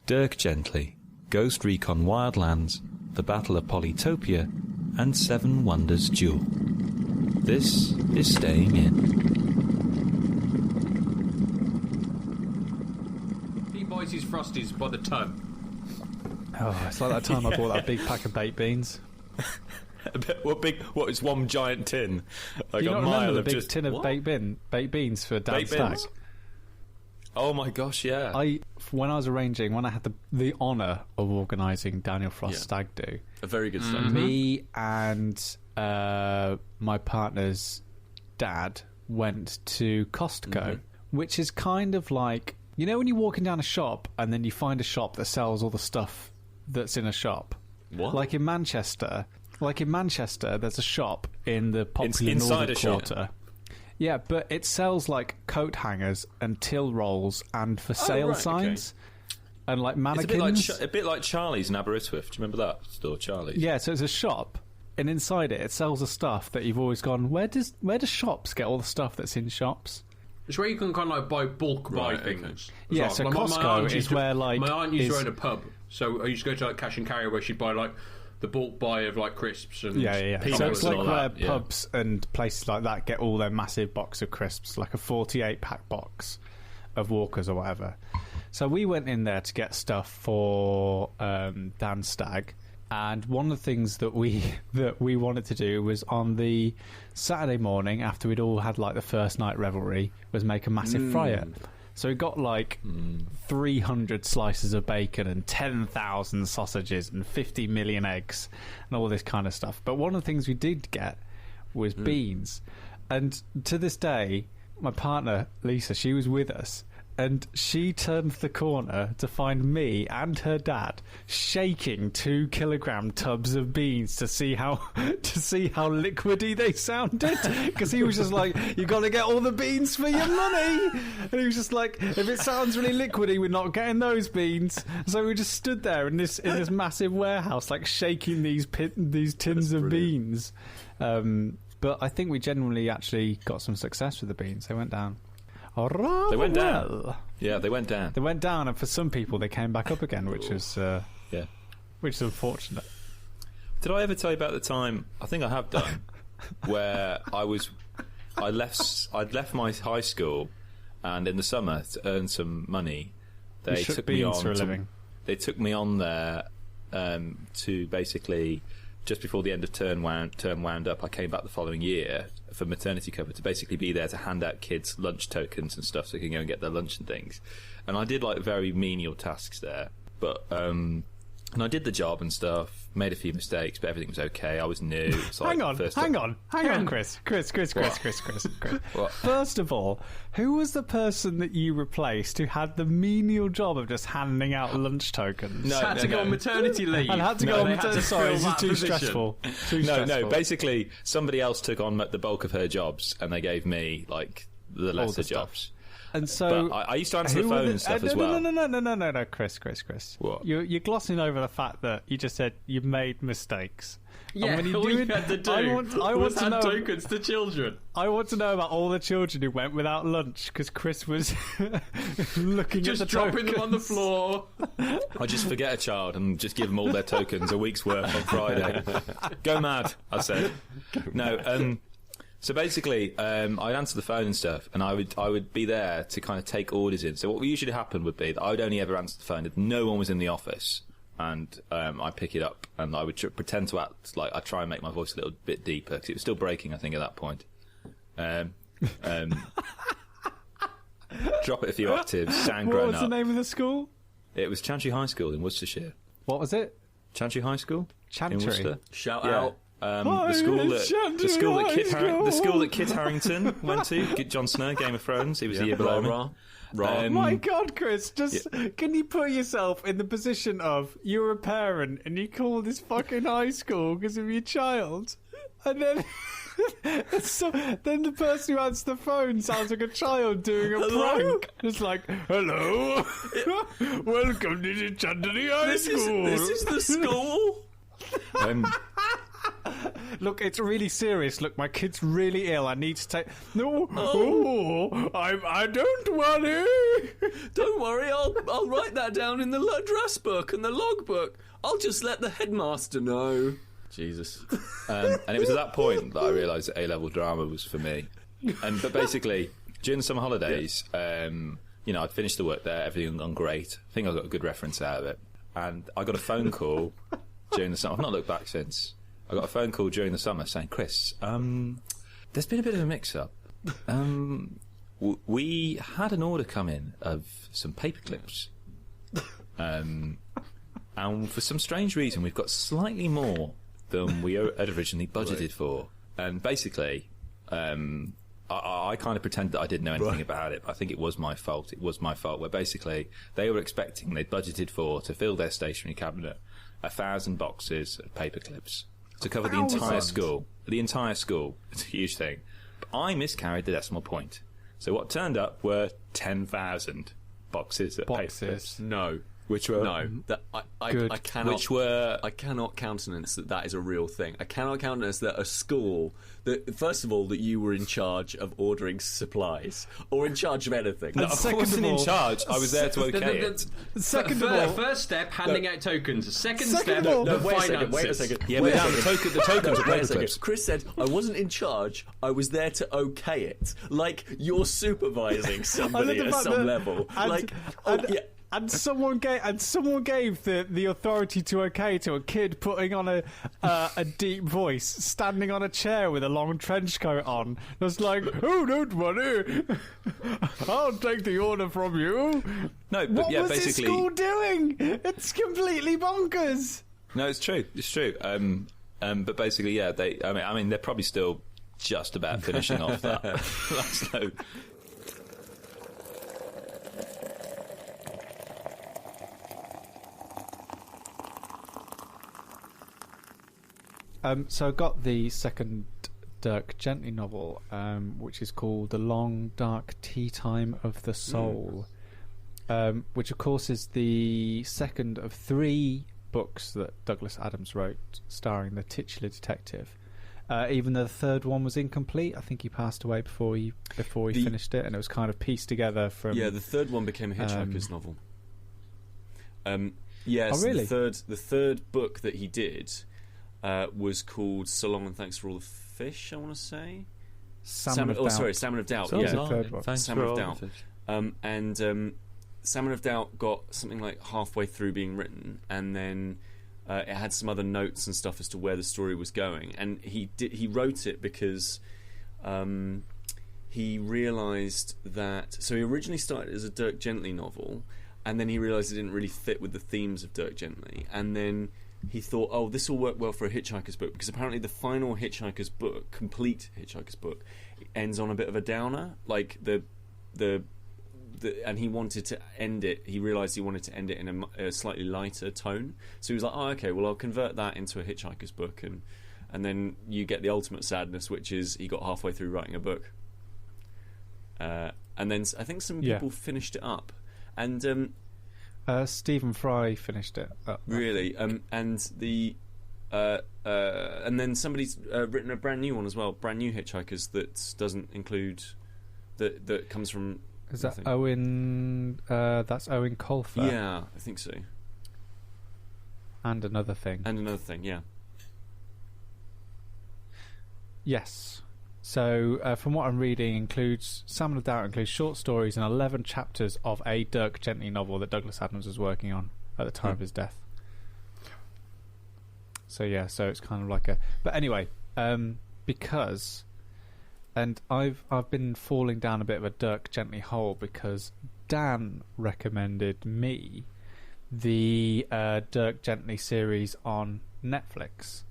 Dirk Gently, Ghost Recon Wildlands, the Battle of Polytopia, and 7 Wonders Duel. This is Staying In. He buys his Frosties by the ton. Oh, it's like that time I bought that big pack of baked beans. What is one giant tin? Like Do you a not mile remember the of big just tin of baked beans for Dad's stag? Oh my gosh, yeah. When I had the honour of organising Daniel Frost's stag do, A very good stag. me and my partner's dad went to Costco, which is kind of like, you know when you're walking down a shop and then you find a shop that sells all the stuff that's in a shop? What? Like in Manchester, there's a shop in the popular inside Northern a shop? Quarter. Yeah, but it sells like coat hangers and till rolls and for sale signs and like mannequins. It's a bit like Charlie's in Aberystwyth. Do you remember that store, Charlie's? Yeah, so it's a shop, and inside it sells the stuff that you've always gone, where do shops get all the stuff that's in shops? It's where you can kind of like buy bulk buy things. Yeah, so Costco is where like my aunt used to own a pub, so I used to go to like cash and carry where she'd buy like the bulk buy of like crisps and peanuts. So it's like where that, pubs and places like that get all their massive box of crisps, like a 48-pack box of Walkers or whatever. So we went in there to get stuff for Dan's stag, and one of the things that we wanted to do was on the Saturday morning after we'd all had like the first night revelry was make a massive fryer. So we got like 300 slices of bacon and 10,000 sausages and 50 million eggs and all this kind of stuff. But one of the things we did get was beans. And to this day, my partner, Lisa, she was with us. And she turned the corner to find me and her dad shaking 2-kilogram tubs of beans to see how liquidy they sounded. Because he was just like, "You got to get all the beans for your money." And he was just like, "If it sounds really liquidy, we're not getting those beans." So we just stood there in this massive warehouse, like shaking these tins of beans. But I think we genuinely actually got some success with the beans. They went down. They went down. Yeah, they went down. They went down, and for some people, they came back up again, which was which is unfortunate. Did I ever tell you about the time? I think I have done, where I'd left my high school, and in the summer to earn some money, they took me on for a living. They took me on there to basically. Just before the end of term wound up, I came back the following year for maternity cover to basically be there to hand out kids lunch tokens and stuff so they can go and get their lunch and things. And I did like very menial tasks there, but and I did the job and stuff, made a few mistakes, but everything was okay. I was new. So hang on, Chris. What? First of all, who was the person that you replaced who had the menial job of just handing out lunch tokens? Had to go on maternity leave. And had to go on maternity leave. Sorry, this is too stressful. No, basically, somebody else took on the bulk of her jobs, and they gave me, like, the lesser jobs. And so but I used to answer the phone and stuff as well. No, Chris. What? You're glossing over the fact that you just said you made mistakes. Yeah, and when you all you had to do I want to know tokens to children. I want to know about all the children who went without lunch because Chris was looking just at the dropping tokens. them on the floor. I just forget a child and just give them all their tokens, a week's worth on Friday. Go mad, I said. No, so basically, I'd answer the phone and stuff, and I would be there to kind of take orders in. So what would usually happen would be that I would only ever answer the phone if no one was in the office, and I'd pick it up, and I would pretend to act like I'd try and make my voice a little bit deeper, because it was still breaking, I think, at that point. Drop it a few octaves, sound grown up. What was the name of the school? It was Chantry High School in Worcestershire. What was it? Chantry High School? Chantry? In Worcester. Shout out. The school that Kit Harington went to, Jon Snow, Game of Thrones. He was the year below me. My God, Chris, can you put yourself in the position of you're a parent and you call this fucking high school because of your child, and then then the person who answers the phone sounds like a child doing a prank. It's like, hello, welcome to Chantry High School. This is the school. Look, it's really serious. Look, my kid's really ill. I need to take... No, I don't worry. Don't worry, I'll write that down in the address book and the logbook. I'll just let the headmaster know. Jesus. And it was at that point that I realised that A-level drama was for me. But basically, during the summer holidays, I'd finished the work there, everything had gone great. I think I got a good reference out of it. And I got a phone call during the summer. I've not looked back since. I got a phone call during the summer saying, Kris, there's been a bit of a mix-up. We had an order come in of some paper clips. And for some strange reason, we've got slightly more than we had originally budgeted for. And basically, I kind of pretended that I didn't know anything about it. I think it was my fault. It was my fault, where basically they were expecting, they'd budgeted for, to fill their stationery cabinet, 1,000 boxes of paper clips to cover the entire school. The entire school. It's a huge thing. But I miscarried the decimal point. So what turned up were 10,000 boxes of paper clips. No. Which were I cannot countenance that is a real thing. I cannot countenance that a school that, first of all, that you were in charge of ordering supplies or in charge of anything. No, I wasn't in charge. I was there to okay it. Second of all, first step, handing out tokens. Second step, wait a second. Yeah, the tokens are paper clips. Chris said, I wasn't in charge, I was there to okay it. Like, you're supervising somebody at some level. And someone gave the authority to okay to a kid putting on a deep voice, standing on a chair with a long trench coat on. It's like, oh, don't worry, I'll take the order from you. No, but what yeah, was basically, this school doing? It's completely bonkers. No, it's true. It's true. But basically, yeah, I mean, they're probably still just about finishing off that last load. So I got the second Dirk Gently novel, which is called The Long Dark Tea Time of the Soul, which of course is the second of 3 books that Douglas Adams wrote starring the titular detective. Even though the third one was incomplete, I think he passed away before he finished it, and it was kind of pieced together from... Yeah, the third one became a Hitchhiker's novel. Yes, oh, really? The third book that he did... was called So Long and Thanks for All the Fish, I want to say. Salmon of Doubt. Salmon of Doubt. Salmon of Doubt. Salmon of Doubt got something like halfway through being written, and then it had some other notes and stuff as to where the story was going. And he wrote it because he realised that... So he originally started as a Dirk Gently novel, and then he realised it didn't really fit with the themes of Dirk Gently, and then... he thought, oh, this will work well for a Hitchhiker's book, because apparently the final Hitchhiker's book, complete Hitchhiker's book, ends on a bit of a downer. Like and he wanted to end it. He realised he wanted to end it in a slightly lighter tone. So he was like, oh, okay, well, I'll convert that into a Hitchhiker's book, and then you get the ultimate sadness, which is he got halfway through writing a book, and then I think some people finished it up, and. Stephen Fry finished it up. Really, and then somebody's written a brand new one as well, brand new Hitchhikers that doesn't include that comes from. Is that Owen? That's Owen Colfer. Yeah, I think so. And another thing. Yeah. Yes. So, from what I'm reading, Salmon of Doubt includes short stories and 11 chapters of a Dirk Gently novel that Douglas Adams was working on at the time of his death. So yeah, so it's kind of like a... But anyway, because... And I've been falling down a bit of a Dirk Gently hole because Dan recommended me the Dirk Gently series on Netflix.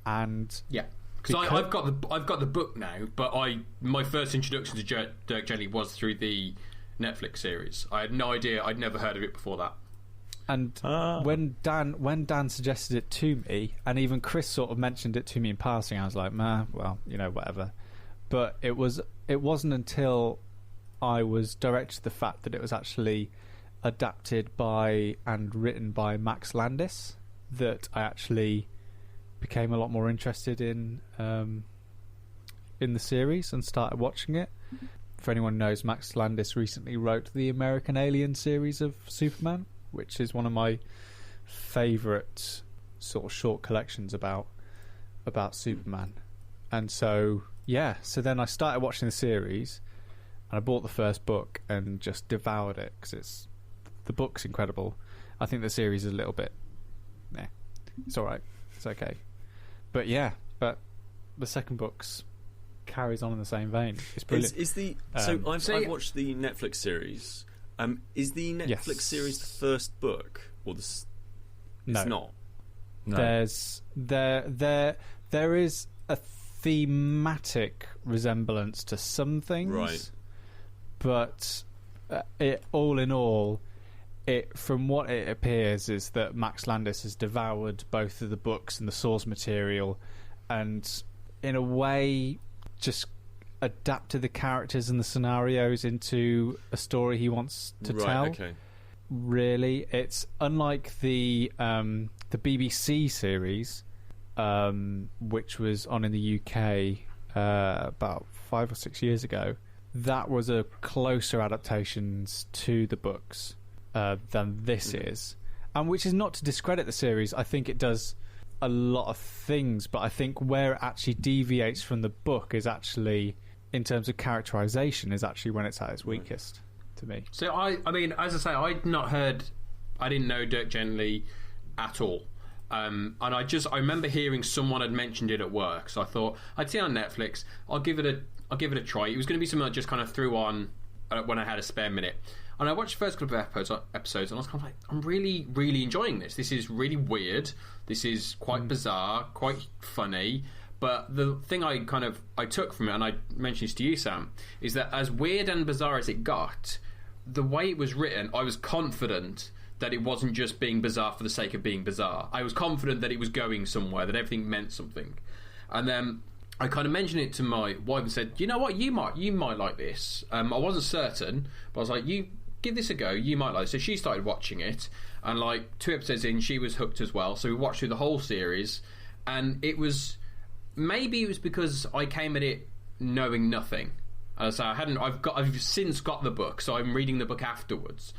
And... yeah. Because I've got the book now, but my first introduction to Dirk Gently was through the Netflix series. I had no idea. I'd never heard of it before that. And when Dan suggested it to me, and even Kris sort of mentioned it to me in passing, I was like, well, whatever. But it wasn't until I was directed to the fact that it was actually adapted by and written by Max Landis that I actually became a lot more interested in the series and started watching it. For anyone who knows, Max Landis recently wrote the American Alien series of Superman, which is one of my favourite sort of short collections about Superman. And so then I started watching the series, and I bought the first book and just devoured it because the book's incredible. I think the series is a little bit, it's all right, it's okay, but the second book's carries on in the same vein. It's brilliant. I've watched the Netflix series. Is the Netflix series the first book, or it's not? No. There is a thematic resemblance to some things, right? But all in all, from what it appears is that Max Landis has devoured both of the books and the source material, and in a way just adapted the characters and the scenarios into a story he wants to tell. Okay. Really, it's unlike the BBC series, which was on in the UK about 5 or 6 years ago. That was a closer adaptations to the books than this is, and which is not to discredit the series. I think it does a lot of things, but I think where it actually deviates from the book is actually, in terms of characterization, is actually when it's at its weakest to me. So I mean, as I say, I didn't know Dirk Gently at all, and I remember hearing someone had mentioned it at work, so I thought I'd see it on Netflix. I'll give it a try. It was going to be something I just kind of threw on when I had a spare minute. And I watched the first couple of episodes, and I was kind of like, I'm really, really enjoying this. This is really weird. This is quite bizarre, quite funny. But the thing I took from it, and I mentioned this to you, Sam, is that as weird and bizarre as it got, the way it was written, I was confident that it wasn't just being bizarre for the sake of being bizarre. I was confident that it was going somewhere, that everything meant something. And then I kind of mentioned it to my wife and said, you know what, you might like this. I wasn't certain, but I was like, you give this a go, you might like it. So she started watching it, and like 2 episodes in, she was hooked as well. So we watched through the whole series, and maybe it was because I came at it knowing nothing. So I've since got the book, so I'm reading the book afterwards.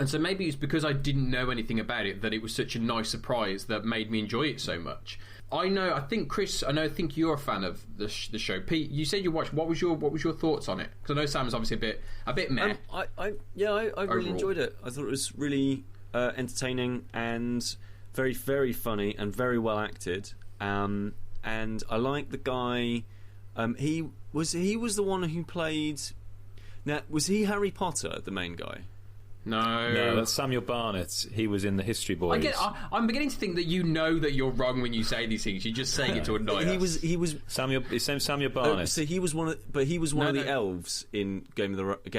And so maybe it's because I didn't know anything about it that it was such a nice surprise that made me enjoy it so much. I think Kris, I think you're a fan of the show. Pete, you said you watched. What was your thoughts on it? Because I know Sam's obviously a bit meh. I really enjoyed it. I thought it was really entertaining and very, very funny and very well acted. And I like the guy. He was the one who played. Now, was he Harry Potter, the main guy? No, that's Samuel Barnett. He was in the History Boys. I'm beginning to think that you know that you're wrong when you say these things. You're just saying it to annoy us. He was Samuel. His name's Samuel Barnett. So he was one of the elves in Game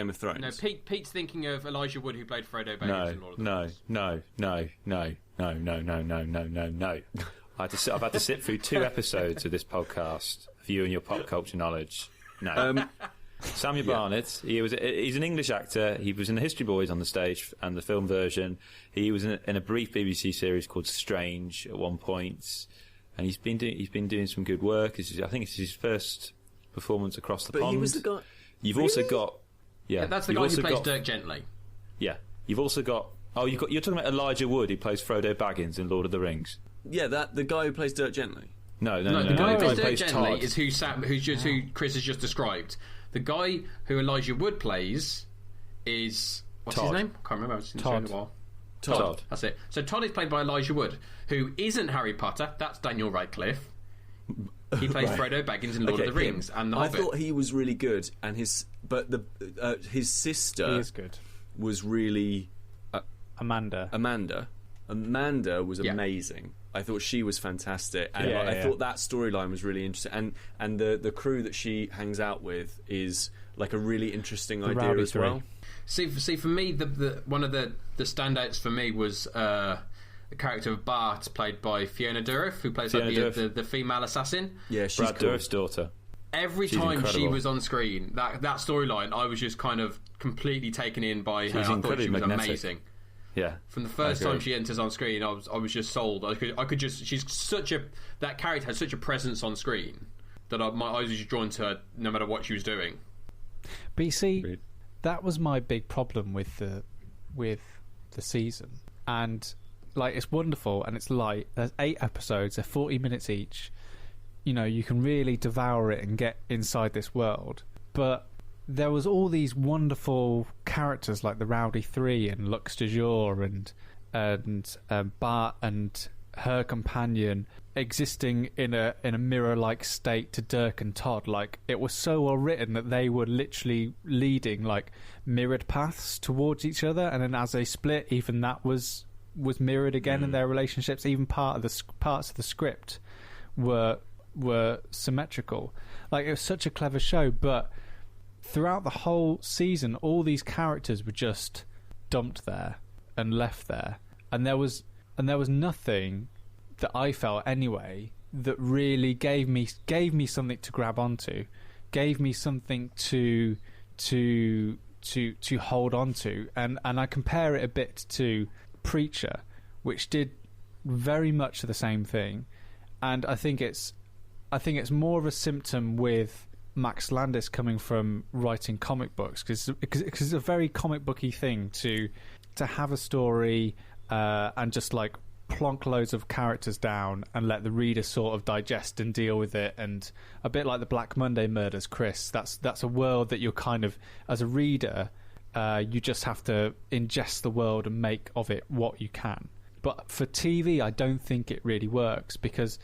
of Thrones. No, Pete's thinking of Elijah Wood, who played Frodo Baggins in Lord of the Rings. No. I've had to sit through 2 episodes of this podcast for you and your pop culture knowledge. No. Samuel Barnett, he's an English actor. He was in the History Boys on the stage and the film version. He was in a brief BBC series called Strange at one point, and he's been doing some good work. I think it's his first performance across the pond. But he was the guy. You've also got that's the guy who plays Dirk Gently. Yeah, you've also got you're talking about Elijah Wood, who plays Frodo Baggins in Lord of the Rings. Yeah, the guy who plays Dirk Gently. No. The guy who plays Dirk Gently is who Kris has just described. The guy who Elijah Wood plays is... What's his name? I can't remember. It's been in a while. Todd. That's it. So Todd is played by Elijah Wood, who isn't Harry Potter. That's Daniel Radcliffe. He plays Frodo Baggins in Lord of the Rings and The Hobbit. I thought he was really good, and his sister he is good. Was really... Amanda was amazing. I thought she was fantastic, and I thought that storyline was really interesting. And the crew that she hangs out with is like a really interesting idea as well. See, for me, the one of the standouts for me was the character of Bart, played by Fiona Dourif, who plays the female assassin. Yeah, she's Brad Dourif's daughter. Every time she was on screen, that storyline, I was just kind of completely taken in by her. I thought she was amazing. Yeah. From the first time she enters on screen, I was just sold. I could just that character has such a presence on screen that my eyes were just drawn to her no matter what she was doing. But you see, that was my big problem with the season. And like, it's wonderful and it's light. There's 8 episodes, they're 40 minutes each. You know, you can really devour it and get inside this world. But there was all these wonderful characters like the Rowdy Three and Lux de Jour and Bart and her companion existing in a mirror-like state to Dirk and Todd. Like, it was so well written that they were literally leading like mirrored paths towards each other, and then as they split, even that was mirrored again in their relationships. Even parts of the script were symmetrical. Like, it was such a clever show, but throughout the whole season, all these characters were just dumped there and left there, and there was nothing that I felt anyway that really gave me something to grab onto, gave me something to hold on to, and I compare it a bit to Preacher, which did very much the same thing, and I think it's more of a symptom with Max Landis coming from writing comic books, because it's a very comic booky thing to have a story and just like plonk loads of characters down and let the reader sort of digest and deal with it. And a bit like the Black Monday murders, Kris, that's a world that you're kind of, as a reader, you just have to ingest the world and make of it what you can. But for TV, I don't think it really works, because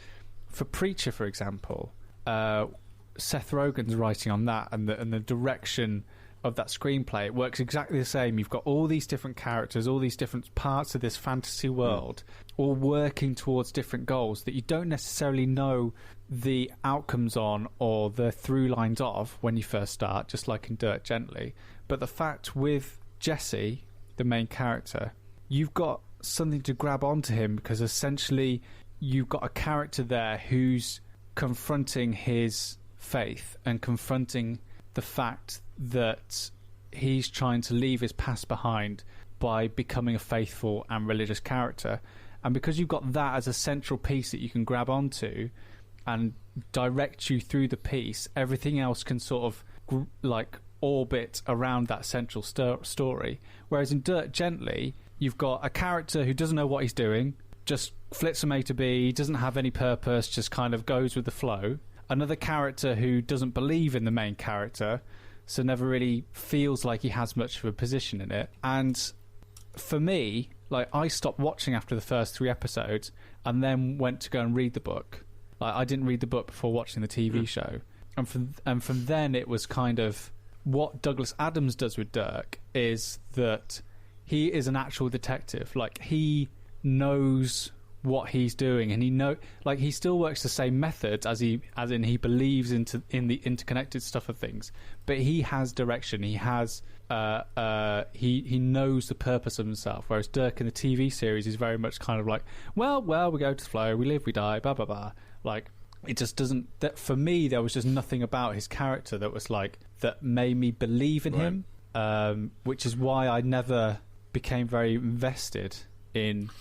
for Preacher, for example, Seth Rogen's writing on that, and the direction of that screenplay, it works exactly the same. You've got all these different characters, all these different parts of this fantasy world, all working towards different goals that you don't necessarily know the outcomes on or the through lines of when you first start, just like in Dirk Gently. But the fact with Jesse, the main character, you've got something to grab onto him, because essentially you've got a character there who's confronting his faith and confronting the fact that he's trying to leave his past behind by becoming a faithful and religious character. And because you've got that as a central piece that you can grab onto and direct you through the piece, everything else can sort of like orbit around that central story. Whereas in Dirk Gently, you've got a character who doesn't know what he's doing, just flits from A to B, doesn't have any purpose, just kind of goes with the flow. Another character who doesn't believe in the main character, so never really feels like he has much of a position in it. And for me, like, I stopped watching after the first 3 episodes and then went to go and read the book. Like, I didn't read the book before watching the TV show. And from then it was kind of what Douglas Adams does with Dirk is that he is an actual detective. Like, he knows what he's doing, and he still works the same methods as in he believes in the interconnected stuff of things, but he has direction. He has he knows the purpose of himself, whereas Dirk in the TV series is very much kind of like, well, we go to the flow, we live, we die, blah blah blah. Like, it just doesn't, that for me there was just nothing about his character that was like, that made me believe in him, which is why I never became very invested in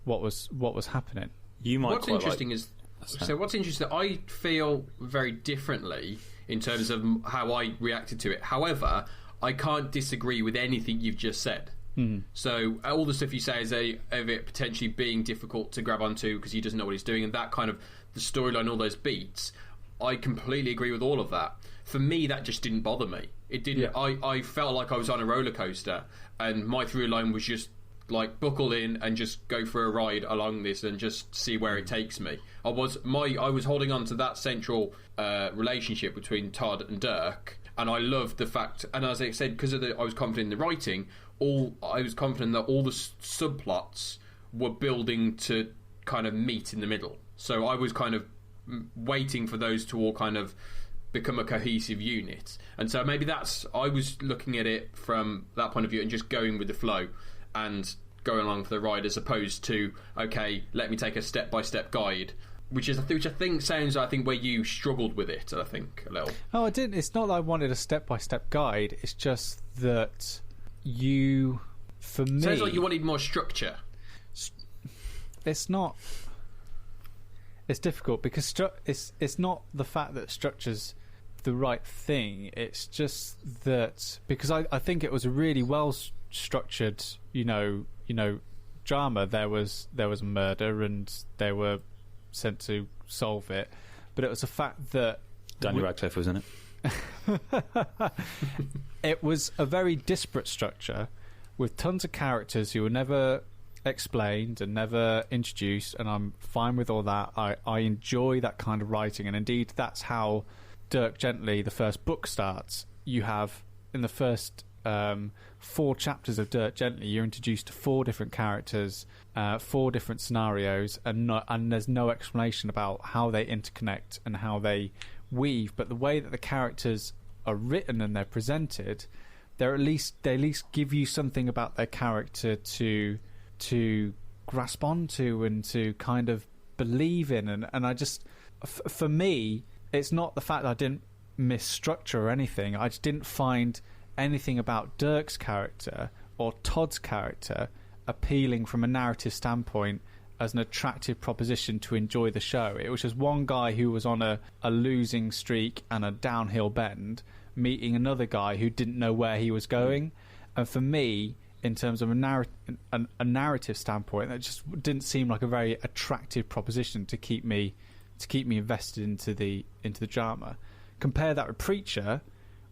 what was happening. What's interesting is I feel very differently in terms of how I reacted to it. However, I can't disagree with anything you've just said. So all the stuff you say is of it potentially being difficult to grab onto because he doesn't know what he's doing, and that kind of the storyline, all those beats, I completely agree with all of that. For me, that just didn't bother me. It didn't. Yeah. I felt like I was on a roller coaster, and my through line was just like buckle in and just go for a ride along this and just see where it takes me. I was holding on to that central relationship between Todd and Dirk, and I loved the fact. And as I said, because I was confident in the writing, I was confident that all the subplots were building to kind of meet in the middle. So I was kind of waiting for those to all kind of become a cohesive unit. And so maybe I was looking at it from that point of view and just going with the flow and going along for the ride, as opposed to, okay, let me take a step-by-step guide, which I think sounds, where you struggled with it, I think, a little. Oh, I didn't. It's not that I wanted a step-by-step guide. It's just that you for me, sounds like you wanted more structure. It's not. It's difficult because it's not the fact that structure's the right thing. It's just that because I think it was a really well structured, drama. There was a murder and they were sent to solve it, but it was the fact that Daniel Radcliffe was in it. It was a very disparate structure with tons of characters who were never explained and never introduced, and I'm fine with all that. I enjoy that kind of writing, and indeed that's how Dirk Gently, the first book, starts. You have in the first 4 chapters of Dirk Gently, you're introduced to 4 different characters, 4 different scenarios, and there's no explanation about how they interconnect and how they weave. But the way that the characters are written and they're presented, they at least give you something about their character to grasp onto and to kind of believe in. And I just, for me, it's not the fact that I didn't miss structure or anything. I just didn't find anything about Dirk's character or Todd's character appealing from a narrative standpoint as an attractive proposition to enjoy the show. It was just one guy who was on a losing streak and a downhill bend meeting another guy who didn't know where he was going. And for me, in terms of a narrative standpoint, that just didn't seem like a very attractive proposition to keep me invested into the drama. Compare that with Preacher,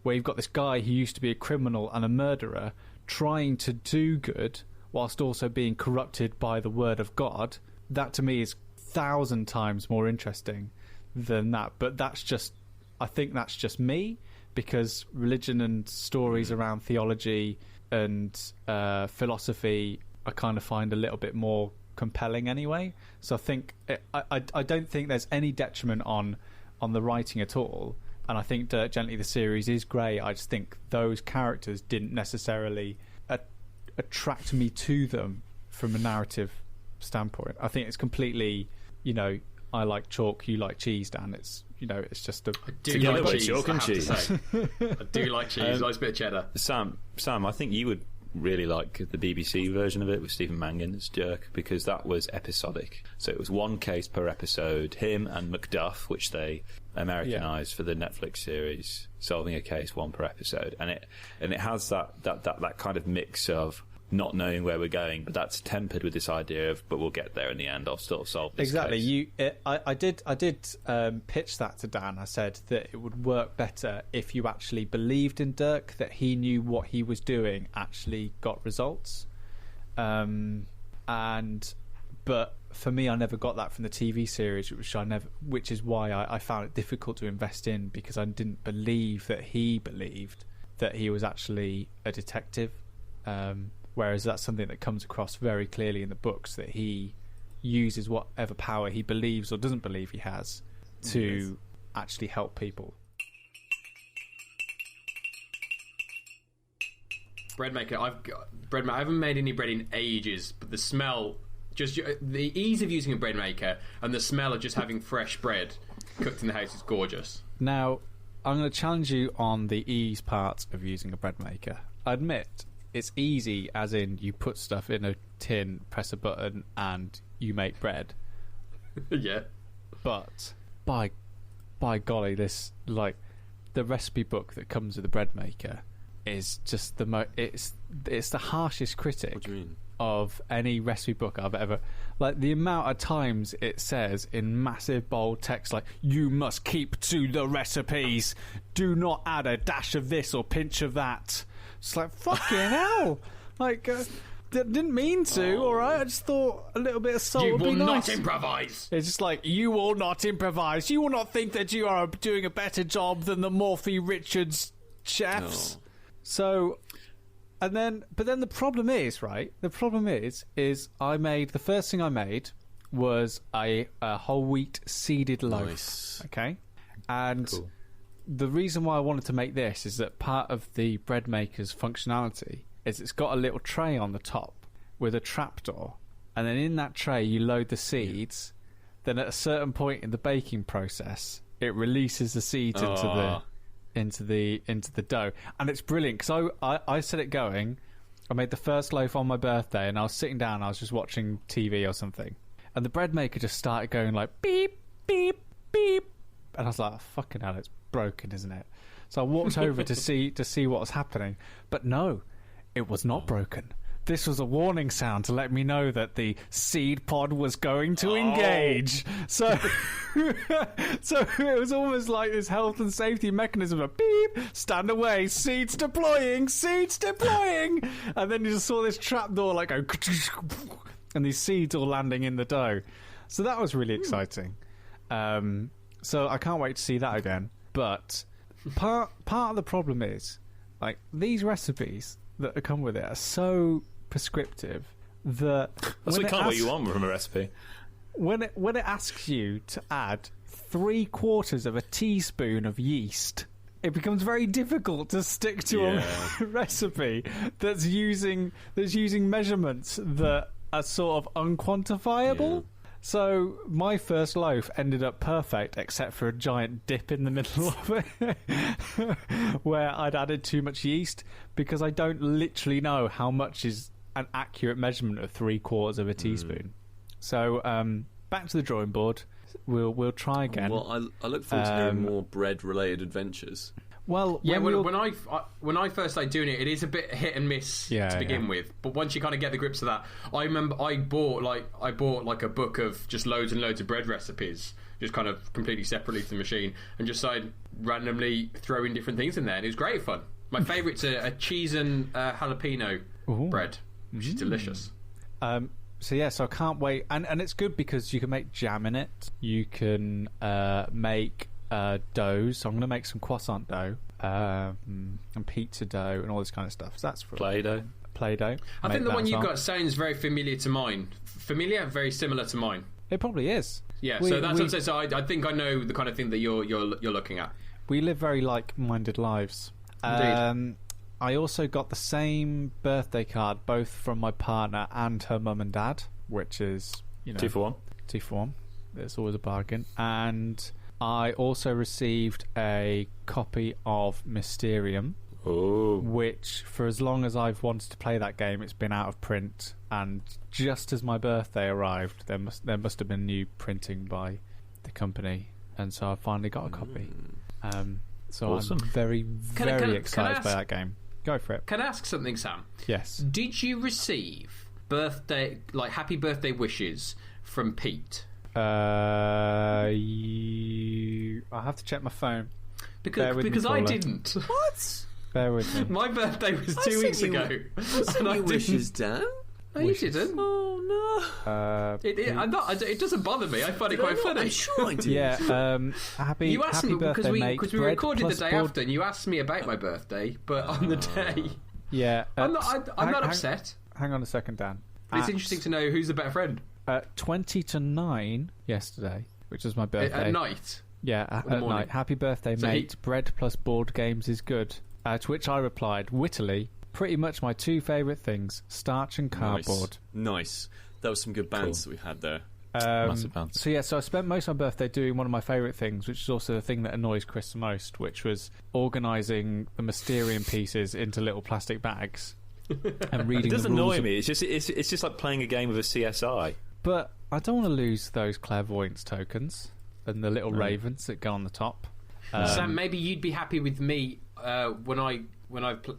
where you've got this guy who used to be a criminal and a murderer trying to do good whilst also being corrupted by the word of God. That to me is 1,000 times more interesting than that. But I think that's just me, because religion and stories around theology and philosophy I kind of find a little bit more compelling anyway. So I think I don't think there's any detriment on the writing at all. And I think Dirk Gently the series is great. I just think those characters didn't necessarily attract me to them from a narrative standpoint. I think it's completely, I like chalk, you like cheese, Dan. It's it's just a I do like cheese, chalk and cheese. I do like cheese. Nice bit of cheddar. Sam, I think you would really like the BBC version of it with Stephen Mangan as Dirk, because that was episodic. So it was one case per episode, him and Macduff, which they Americanized for the Netflix series, solving a case one per episode, and it has that kind of mix of not knowing where we're going, but that's tempered with this idea of, but we'll get there in the end. I'll still solve this exactly case. I did pitch that to Dan. I said that it would work better if you actually believed in Dirk, that he knew what he was doing actually got results, but for me, I never got that from the TV series, which is why I found it difficult to invest in, because I didn't believe that he believed that he was actually a detective. Whereas that's something that comes across very clearly in the books, that he uses whatever power he believes or doesn't believe he has to actually help people. Bread maker. I haven't made any bread in ages, but the smell, just the ease of using a bread maker and the smell of just having fresh bread cooked in the house is gorgeous. Now, I'm going to challenge you on the ease part of using a bread maker. I admit it's easy, as in you put stuff in a tin, press a button, and you make bread. Yeah. But by golly, this, like, the recipe book that comes with the bread maker is just it's the harshest critic. What do you mean? Of any recipe book I've ever, like, the amount of times it says in massive bold text, like, you must keep to the recipes, do not add a dash of this or pinch of that. It's like, fucking hell, like, didn't mean to. All right, I just thought a little bit of salt would be nice. You will not improvise. It's just like, you will not improvise, you will not think that you are doing a better job than the Morphy Richards chefs. No. So, but then the problem is, right? The problem is the first thing I made was a whole wheat seeded loaf. Nice. Okay, and Cool. the reason why I wanted to make this is that part of the bread maker's functionality is it's got a little tray on the top with a trapdoor, and then in that tray you load the seeds. Then at a certain point in the baking process, it releases the seeds into the dough, and it's brilliant because I set it going, I made the first loaf on my birthday, and I was sitting down. I was just watching TV or something, and the bread maker just started going like beep, beep, beep, and I was like, oh, "Fucking hell, it's broken, isn't it?" So I walked over to see what was happening, but no, it was not broken. This was a warning sound to let me know that the seed pod was going to engage. So, so it was almost like this health and safety mechanism of beep, stand away, seeds deploying, and then you just saw this trapdoor like go, and these seeds all landing in the dough. So that was really exciting. So I can't wait to see that again. But part of the problem is, like, these recipes that come with it are so prescriptive that that's what you want from a recipe. When it asks you to add 3/4 of a teaspoon of yeast, it becomes very difficult to stick to a recipe that's using measurements that are sort of unquantifiable. Yeah. So my first loaf ended up perfect, except for a giant dip in the middle of it, where I'd added too much yeast, because I don't literally know how much is an accurate measurement of 3/4 of a teaspoon. So back to the drawing board. We'll try again. Well, I look forward to hearing more bread-related adventures. Well, yeah, when I first started doing it, it is a bit hit and miss to begin with. But once you kind of get the grips of that, I remember I bought like a book of just loads and loads of bread recipes, just kind of completely separately to the machine, and just started randomly throwing different things in there, and it was great fun. My favourite's a cheese and jalapeno bread, which is delicious. So I can't wait, and it's good because you can make jam in it. You can make doughs. So I'm going to make some croissant dough and pizza dough and all this kind of stuff. So that's for Play-Doh. I think the one you've got sounds very familiar to mine. Very similar to mine. It probably is. Yeah, so that's what I'm saying. So I think I know the kind of thing that you're looking at. We live very like-minded lives. Indeed. I also got the same birthday card, both from my partner and her mum and dad, which is, 2 for 1. 2 for 1. It's always a bargain. And I also received a copy of Mysterium, which, for as long as I've wanted to play that game, it's been out of print. And just as my birthday arrived, there must have been new printing by the company, and so I finally got a copy. So awesome. I'm very, very excited by that game. Go for it. Can I ask something, Sam? Yes. Did you receive happy birthday wishes from Pete? I have to check my phone. Because I didn't. What? Bear with me. My birthday was 2 weeks ago. I wishes, Dan. No, you didn't. Oh no! It doesn't bother me. I find it quite funny. I'm sure I did. Yeah. Happy birthday, mate. Because we recorded the day after, and you asked me about my birthday, but on the day, yeah, I'm not upset. Hang on a second, Dan. But it's interesting to know who's the better friend. 20 to 9 yesterday, which was my birthday. At night. Yeah, at night. Happy birthday, mate. Bread plus board games is good. To which I replied wittily, pretty much my 2 favourite things, starch and cardboard. Nice. That was some good bands that we had there. Massive bands. So I spent most of my birthday doing one of my favourite things, which is also the thing that annoys Kris the most, which was organising the Mysterium pieces into little plastic bags and reading. It does annoy me. It's just like playing a game of a CSI. But I don't want to lose those clairvoyance tokens and the little ravens that go on the top. Sam, maybe you'd be happy with me when I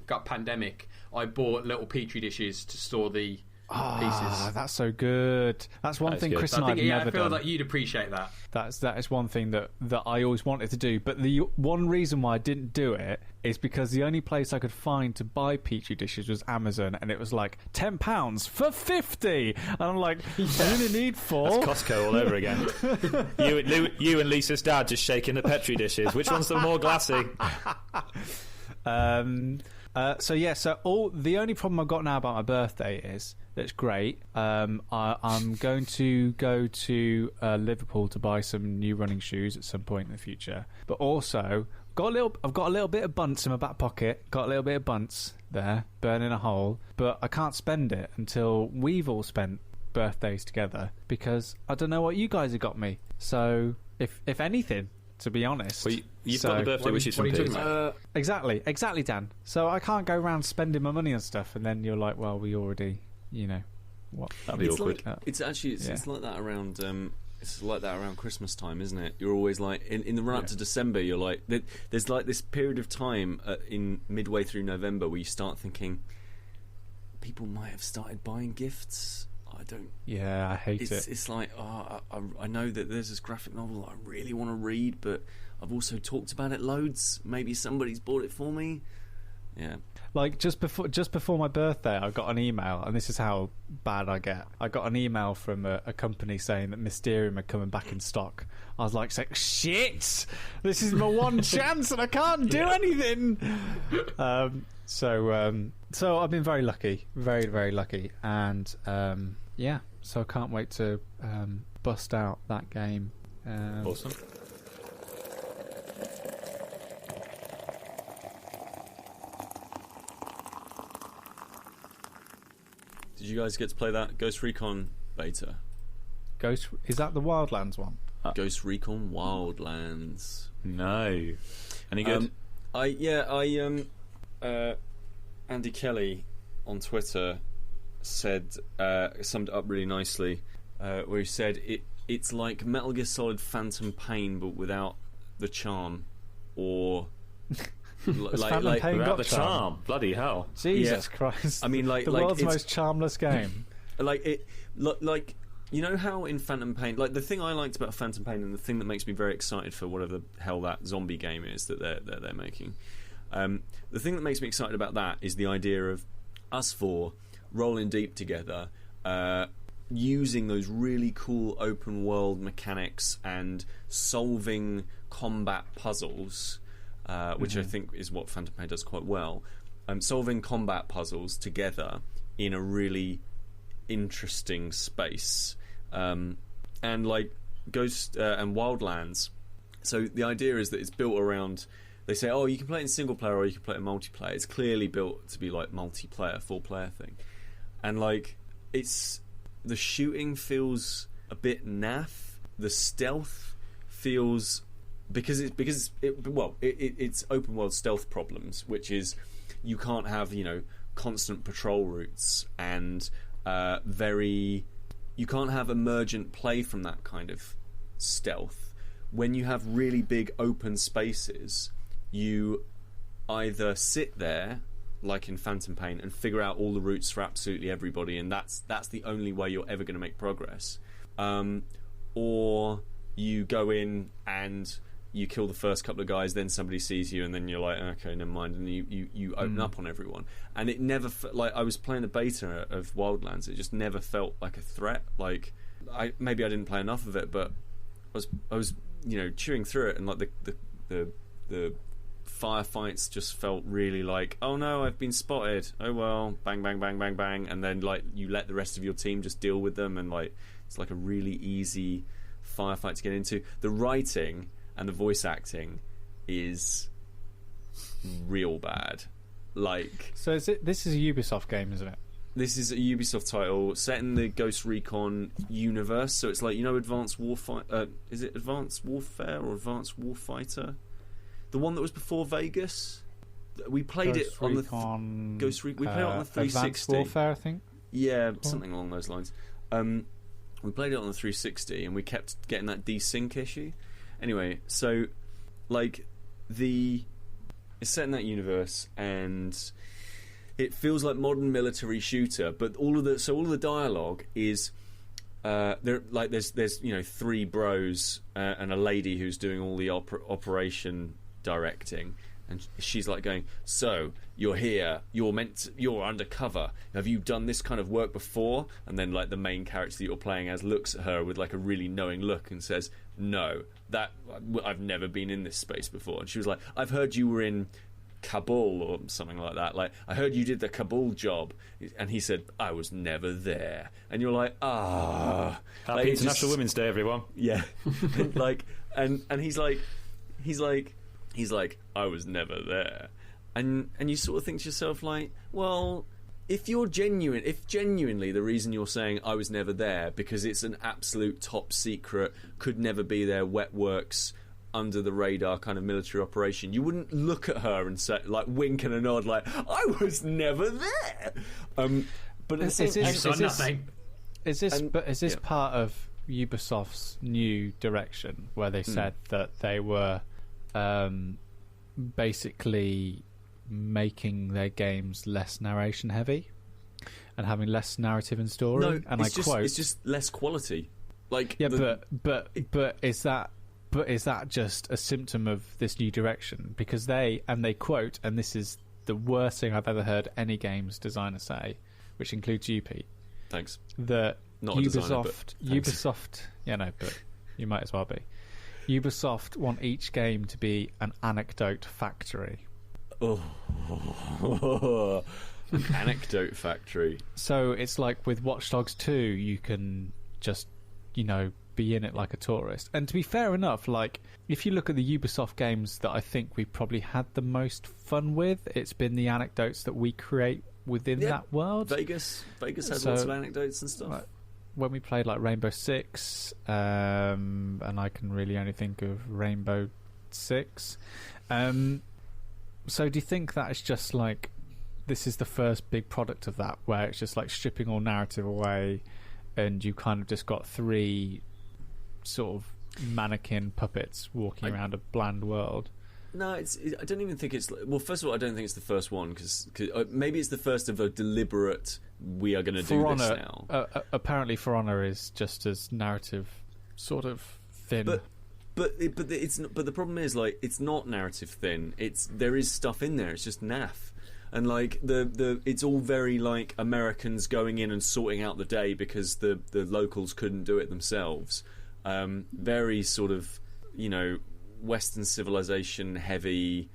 got Pandemic. I bought little petri dishes to store the pieces. That's so good. That's one thing Kris and I have never done. I feel like you'd appreciate that. That is one thing that I always wanted to do. But the one reason why I didn't do it is because the only place I could find to buy petri dishes was Amazon, and it was like £10 for 50. And I'm like, I only need 4. That's Costco all over again. you and Lisa's dad just shaking the petri dishes. Which one's the more glassy? So the only problem I've got now about my birthday is that's great. I'm going to go to Liverpool to buy some new running shoes at some point in the future. But also, I've got a little bit of bunts in my back pocket. Got a little bit of bunts there, burning a hole. But I can't spend it until we've all spent birthdays together, because I don't know what you guys have got me. So if anything, to be honest. Well, you've got the birthday wishes from what are you Pete. talking about? Exactly, Dan. So I can't go around spending my money on stuff, and then you're like, well, we already, what? That'd be awkward. It's like that around. It's like that around Christmas time, isn't it? You're always like in the run up to December. You're like there's like this period of time in midway through November where you start thinking people might have started buying gifts. I don't. Yeah, I hate it. It's like I know that there's this graphic novel I really want to read, but I've also talked about it loads. Maybe somebody's bought it for me. Yeah. Like just before my birthday, I got an email, and this is how bad I get. I got an email from a company saying that Mysterium are coming back in stock. I was like, shit! This is my one chance, and I can't do anything. So I've been very lucky, very very lucky, and so I can't wait to bust out that game. Awesome. Did you guys get to play that Ghost Recon beta? Is that the Wildlands one? Ghost Recon Wildlands. No. Any good? Andy Kelly on Twitter summed it up really nicely, where he said it's like Metal Gear Solid Phantom Pain but without the charm, or Phantom Pain without got the charm. Bloody hell. Jesus Christ. I mean, the world's most charmless game. You know how in Phantom Pain, like the thing I liked about Phantom Pain, and the thing that makes me very excited for whatever the hell that zombie game is that they're making. The thing that makes me excited about that is the idea of us four rolling deep together, using those really cool open world mechanics and solving combat puzzles, which I think is what Phantom Pain does quite well. Solving combat puzzles together in a really interesting space, and like Ghost and Wildlands. So the idea is that it's built around. They say, oh, you can play it in single player or you can play it in multiplayer. It's clearly built to be like multiplayer, 4-player thing, and like the shooting feels a bit naff. The stealth feels because it's open world stealth problems, which is you can't have constant patrol routes and you can't have emergent play from that kind of stealth. When you have really big open spaces, you either sit there like in Phantom Pain and figure out all the routes for absolutely everybody, and that's the only way you're ever going to make progress, or you go in and you kill the first couple of guys, then somebody sees you, and then you're like, okay, never mind, and you open up on everyone. And it never like I was playing the beta of Wildlands, it just never felt like a threat. Like maybe I didn't play enough of it, but I was chewing through it, and like the firefights just felt really like, oh no, I've been spotted, oh well, bang bang bang bang bang, and then like you let the rest of your team just deal with them, and like it's like a really easy firefight to get into. The writing and the voice acting is real bad. Like, so this is a Ubisoft game, isn't it? This is a Ubisoft title set in the Ghost Recon universe, so it's like Advanced Warfighter. Is it Advanced Warfare or Advanced Warfighter? The one that was before Vegas. We played Ghost it on Recon, the Ghost Recon. We played it on the 360. Advanced Warfare, I think. Yeah, something along those lines. We played it on the 360, and we kept getting that desync issue. Anyway, so like it's set in that universe, and it feels like modern military shooter, but all of the dialogue is there's three bros and a lady who's doing all the operation directing, and she's like going, so you're here, you're undercover, have you done this kind of work before? And then like the main character that you're playing as looks at her with like a really knowing look and says, no, that I've never been in this space before. And she was like, I've heard you were in Kabul or something like that, like I heard you did the Kabul job. And he said, I was never there. And you're like, Happy like, International Women's Day, everyone. Yeah. Like and he's like I was never there. And you sort of think to yourself like, well, if genuinely the reason you're saying I was never there because it's an absolute top secret, could never be there, wet works under the radar kind of military operation. You wouldn't look at her and say, like, wink and a nod, like, I was never there. But at the same time, is this part of Ubisoft's new direction, where they said that they were basically making their games less narration heavy and having less narrative and story? No, and it's just less quality. Like, yeah, but is that just a symptom of this new direction? Because they quote, and this is the worst thing I've ever heard any games designer say, which includes you, Pete. Thanks. That Not a designer, but Ubisoft, but you might as well be. Ubisoft want each game to be an anecdote factory. Oh, anecdote factory. So it's like with Watch Dogs 2, you can just, be in it like a tourist. And to be fair enough, like, if you look at the Ubisoft games that I think we probably had the most fun with, it's been the anecdotes that we create within that world. Vegas has lots of anecdotes and stuff. Like, when we played like Rainbow Six, and I can really only think of Rainbow Six. So do you think that it's just like, this is the first big product of that, where it's just like stripping all narrative away, and you kind of just got 3 sort of mannequin puppets walking around a bland world? No, I don't even think it's... Well, first of all, I don't think it's the first one, because maybe it's the first of a deliberate, we are going to do this now. Apparently For Honor is just as narrative sort of thin. But the problem is, like, it's not narrative thin. There is stuff in there. It's just naff. And like it's all very like Americans going in and sorting out the day because the locals couldn't do it themselves. Very sort of, Western civilization heavy.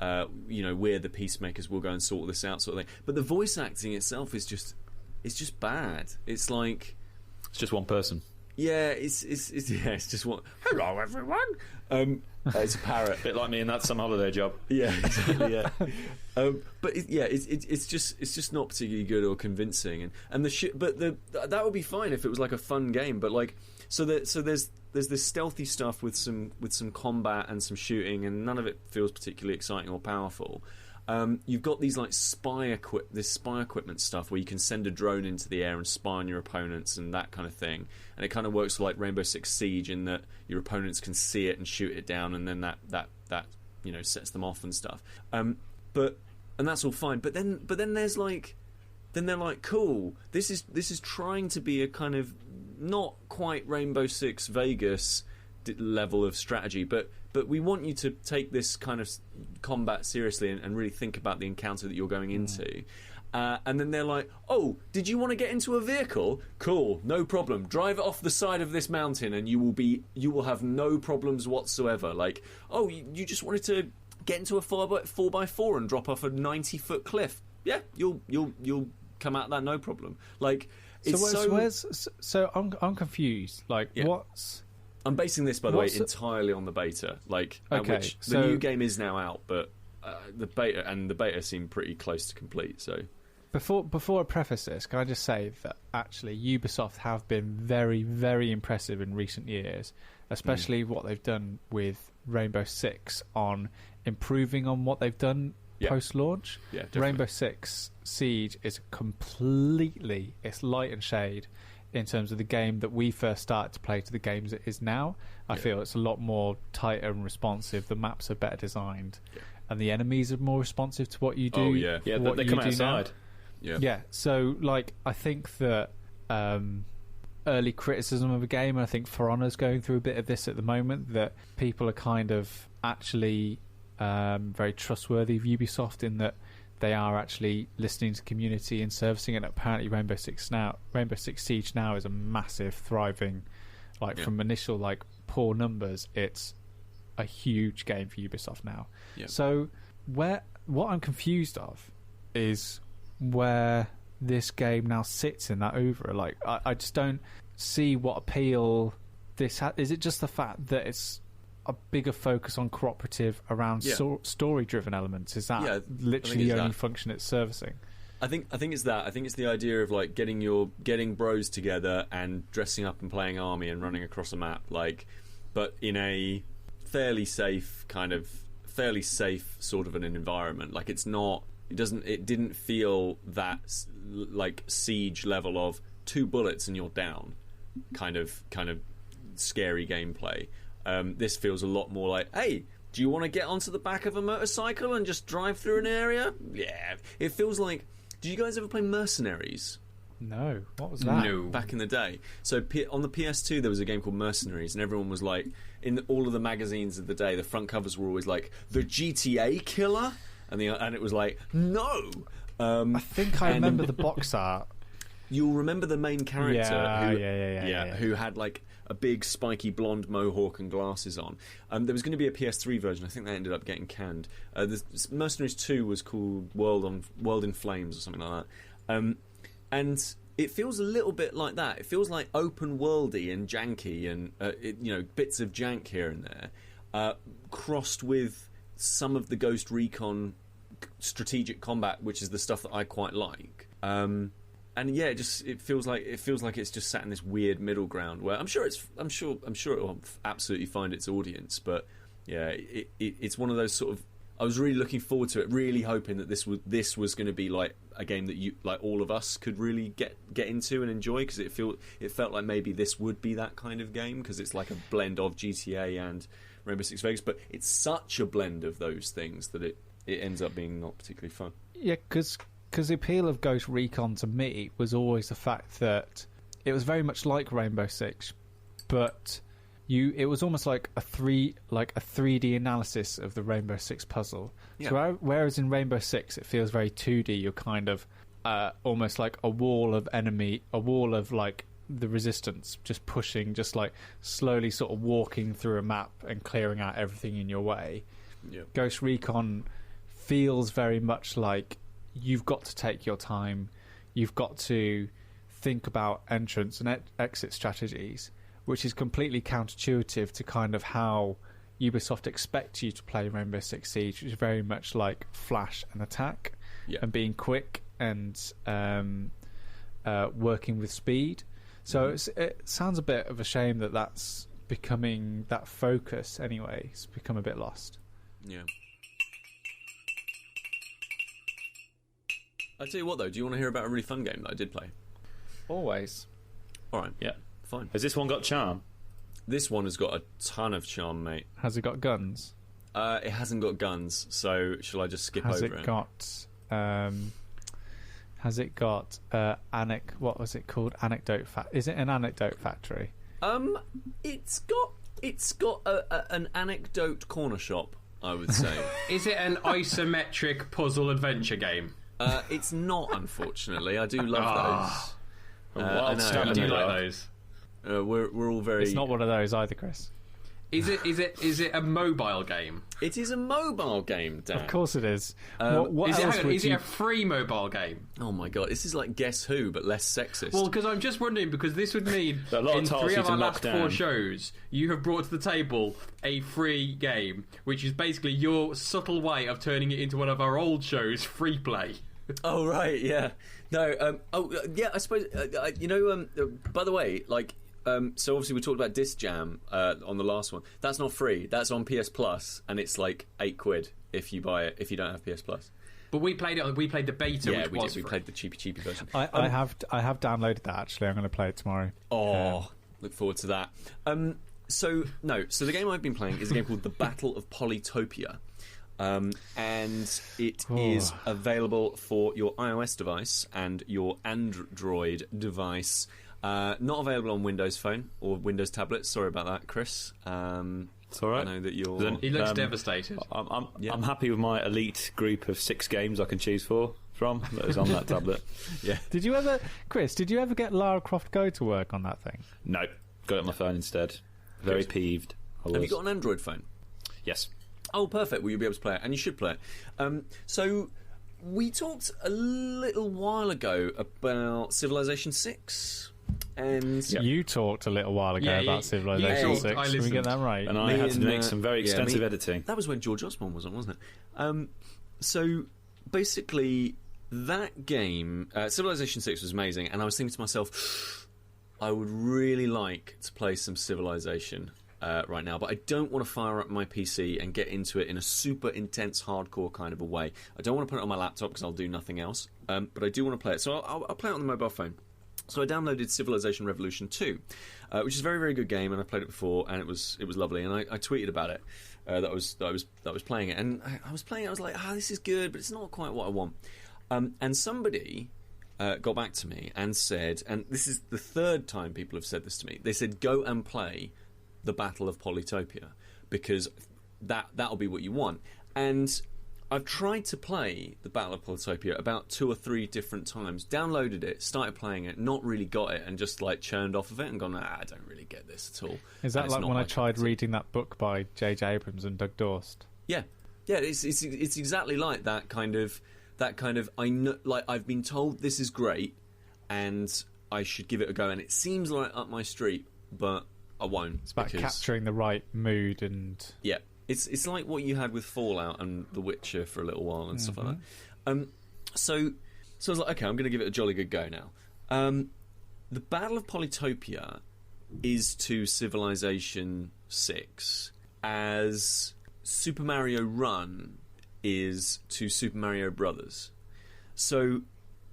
We're the peacemakers. We'll go and sort this out, sort of thing. But the voice acting itself is just bad. It's like it's just one person. Yeah, it's just one. Hello, everyone. It's a parrot, a bit like me in that Some Holiday Job. Yeah, exactly. Yeah, but it's just not particularly good or convincing, and that would be fine if it was like a fun game. But like, so there's this stealthy stuff with some combat and some shooting, and none of it feels particularly exciting or powerful. You've got these like spy equipment stuff where you can send a drone into the air and spy on your opponents and that kind of thing, and it kind of works for like Rainbow Six Siege in that your opponents can see it and shoot it down, and then that sets them off and stuff. And that's all fine. But then there's like, they're like, cool. This is trying to be a kind of not quite Rainbow Six Vegas level of strategy, but we want you to take this kind of combat seriously and really think about the encounter that you're going into. And then they're like, oh, did you want to get into a vehicle? Cool, no problem. Drive it off the side of this mountain and you will have no problems whatsoever. Like, oh, you just wanted to get into a 4x4 and drop off a 90-foot cliff. Yeah, you'll come out of that no problem. Like, it's so I'm confused. Like, what's... I'm basing this, by the way, entirely on the beta. Like, which the new game is now out, but the beta seem pretty close to complete. So, before I preface this, can I just say that actually Ubisoft have been very, very impressive in recent years, especially what they've done with Rainbow Six on improving on what they've done post-launch. Yeah, definitely. Rainbow Six Siege is it's light and shade in terms of the game that we first started to play to the games it is now. I feel it's a lot more tighter and responsive. The maps are better designed, and the enemies are more responsive to what you do. Oh yeah, they come outside. Yeah. So like, I think that early criticism of a game, and I think For Honor's going through a bit of this at the moment, that people are kind of actually very trustworthy of Ubisoft in that they are actually listening to community and servicing it. Apparently Rainbow Six Siege now is a massive, thriving, from initial poor numbers, it's a huge game for Ubisoft now. So what I'm confused of is where this game now sits in that over. Like, I just don't see what appeal this has. Is it just the fact that it's a bigger focus on cooperative around story-driven elements? Is that literally the only function it's servicing? I think it's that. I think it's the idea of like getting bros together and dressing up and playing army and running across a map, but in a fairly safe sort of an environment. Like it didn't feel that like Siege level of 2 bullets and you're down kind of scary gameplay. This feels a lot more like, hey, do you want to get onto the back of a motorcycle and just drive through an area? Yeah. It feels like, did you guys ever play Mercenaries? No. What was that? No. Back in the day. So on the PS2 there was a game called Mercenaries, and everyone was like, in all of the magazines of the day, the front covers were always like, the GTA killer? And it was like, no! I think I remember the box art. You'll remember the main character Yeah. who had like a big spiky blonde mohawk and glasses on. There was going to be a PS3 version. I think that ended up getting canned. The Mercenaries 2 was called World in Flames or something like that. And it feels a little bit like that. It feels like open worldy and janky, and bits of jank here and there, crossed with some of the Ghost Recon strategic combat, which is the stuff that I quite like. And yeah, it feels like it's just sat in this weird middle ground where I'm sure it will absolutely find its audience, but yeah, it's one of those sort of. I was really looking forward to it, really hoping that this was going to be like a game that all of us could really get into and enjoy, because it felt like maybe this would be that kind of game, because it's like a blend of GTA and Rainbow Six Vegas, but it's such a blend of those things that it ends up being not particularly fun. Yeah, because the appeal of Ghost Recon to me was always the fact that it was very much like Rainbow Six, but it was almost like a 3D analysis of the Rainbow Six puzzle. Yeah. So whereas in Rainbow Six it feels very 2D, you're kind of almost like a wall of like the resistance just pushing, just like slowly sort of walking through a map and clearing out everything in your way. Yeah. Ghost Recon feels very much like you've got to take your time, you've got to think about entrance and exit strategies, which is completely counterintuitive to kind of how Ubisoft expect you to play Rainbow Six Siege, which is very much like flash and attack, and being quick and working with speed. So it sounds a bit of a shame that that's becoming that focus anyway. It's become a bit lost. Yeah. I tell you what, though, do you want to hear about a really fun game that I did play? Always. All right. Yeah. Fine. Has this one got charm? This one has got a ton of charm, mate. Has it got guns? It hasn't got guns, so shall I just skip over it? Has it got what was it called? Is it an anecdote factory? It's got an anecdote corner shop, I would say. Is it an isometric puzzle adventure game? It's not, unfortunately. I do love those. I do like those. We're all very. It's not one of those either, Chris. Is it a mobile game? It is a mobile game, Dan. Of course it is. Is it a free mobile game? Oh my god, this is like Guess Who, but less sexist. Well, because I'm just wondering, because this would mean in 3 of our last 4 shows, you have brought to the table a free game, which is basically your subtle way of turning it into one of our old shows, free play. Oh right, yeah. No, I suppose by the way, like. So obviously we talked about Disc Jam on the last one. That's not free. That's on PS Plus, and it's like £8 if you buy it if you don't have PS Plus. But we played it. We played the beta. Yeah, which we was did. free. We played the cheapy version. I have downloaded that actually. I'm going to play it tomorrow. Look forward to that. So the game I've been playing is a game called The Battle of Polytopia. And it is available for your iOS device and your Android device. Not available on Windows Phone or Windows tablet. Sorry about that, Kris. It's all right. I know that you're. He looks devastated. I'm happy with my elite group of 6 games I can choose from that is on that tablet. Yeah. Chris? Did you ever get Lara Croft Go to work on that thing? No, got it on my phone instead. Very peeved. Have you got an Android phone? Yes. Oh, perfect. Well, you'll be able to play it, and you should play it. So we talked a little while ago about Civilization 6. And you talked a little while ago about Civilization 6. Can we get that right? And I had to make some very extensive editing. That was when George Osborne was on, wasn't it? So basically, that game, Civilization 6 was amazing, and I was thinking to myself, I would really like to play some Civilization. right now, but I don't want to fire up my PC and get into it in a super intense, hardcore kind of a way. I don't want to put it on my laptop because I'll do nothing else, but I do want to play it. So I'll play it on the mobile phone. So I downloaded Civilization Revolution 2, which is a very, very good game, and I played it before, and it was lovely. And I tweeted about it that I was playing it, and I was playing it. I was like, this is good, but it's not quite what I want. And somebody got back to me and said, and this is the third time people have said this to me. They said, go and play the Battle of Polytopia because that'll be what you want. And I've tried to play the Battle of Polytopia about 2 or 3 different times, downloaded it, started playing it, not really got it, and just like churned off of it and gone, I don't really get this at all. Is that like when I tried reading that book by J.J. Abrams and Doug Dorst? Yeah, it's exactly like that kind of. I know, like I've been told this is great, and I should give it a go, and it seems like up my street, but I won't. It's about capturing the right mood and It's like what you had with Fallout and The Witcher for a little while and stuff like that. So I was like, okay, I'm going to give it a jolly good go now. The Battle of Polytopia is to Civilization 6 as Super Mario Run is to Super Mario Brothers. So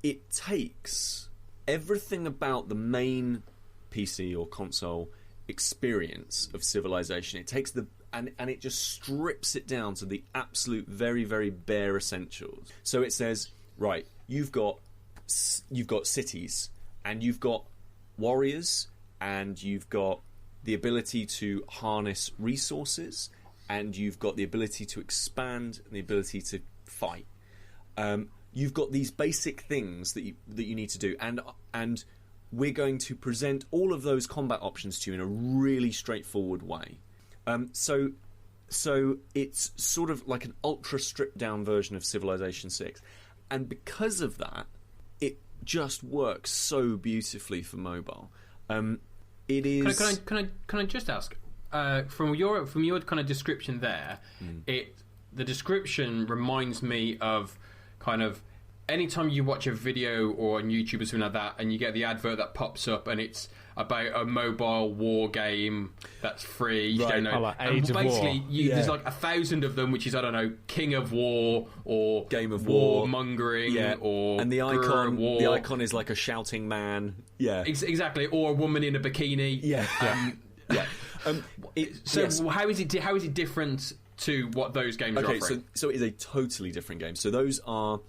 it takes everything about the main PC or console experience of Civilization. It takes and it just strips it down to the absolute very, very bare essentials. So it says, right, you've got cities, and you've got warriors, and you've got the ability to harness resources, and you've got the ability to expand and the ability to fight. You've got these basic things that you need to do, and we're going to present all of those combat options to you in a really straightforward way. So it's sort of like an ultra stripped down version of Civilization 6, and because of that, it just works so beautifully for mobile. It is. Can I just ask from your kind of description there? The description reminds me of kind of anytime you watch a video or on YouTube or something like that, and you get the advert that pops up, and it's about a mobile war game that's free. You don't know. Like Age of basically, War. there's like 1,000 of them, which is, I don't know, King of War or Game of War, warmongering, or and the icon. War. The icon is like a shouting man. Yeah, exactly, or a woman in a bikini. Yeah. How is it different to what those games are offering? So it is a totally different game. So those are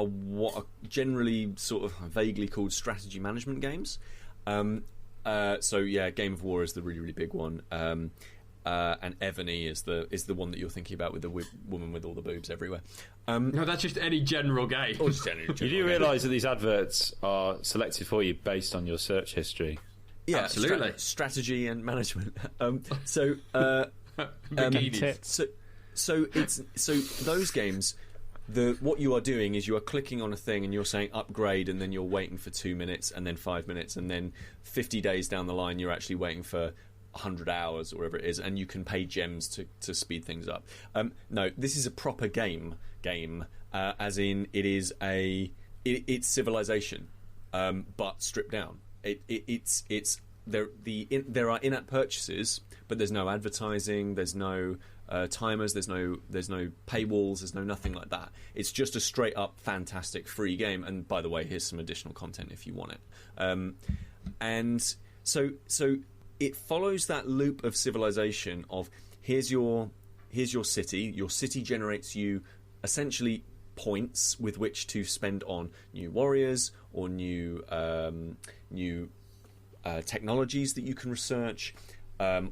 what are generally sort of vaguely called strategy management games. Game of War is the really, really big one, and Evany is the one that you're thinking about with the woman with all the boobs everywhere. No, that's just any general game. Or just any general You do realise that these adverts are selected for you based on your search history? Yeah, absolutely. Strategy and management. Bikinis. So those games. What you are doing is you are clicking on a thing and you're saying upgrade, and then you're waiting for 2 minutes, and then 5 minutes, and then 50 days down the line you're actually waiting for 100 hours or whatever it is, and you can pay gems to speed things up. No, this is a proper game, as in it's Civilization, but stripped down. There are in-app purchases, but there's no advertising, there's no timers, there's no paywalls, there's no nothing like that. It's just a straight up fantastic free game, and by the way, here's some additional content if you want it. And so it follows that loop of Civilization of here's your city. Your city generates you essentially points with which to spend on new warriors or new technologies that you can research,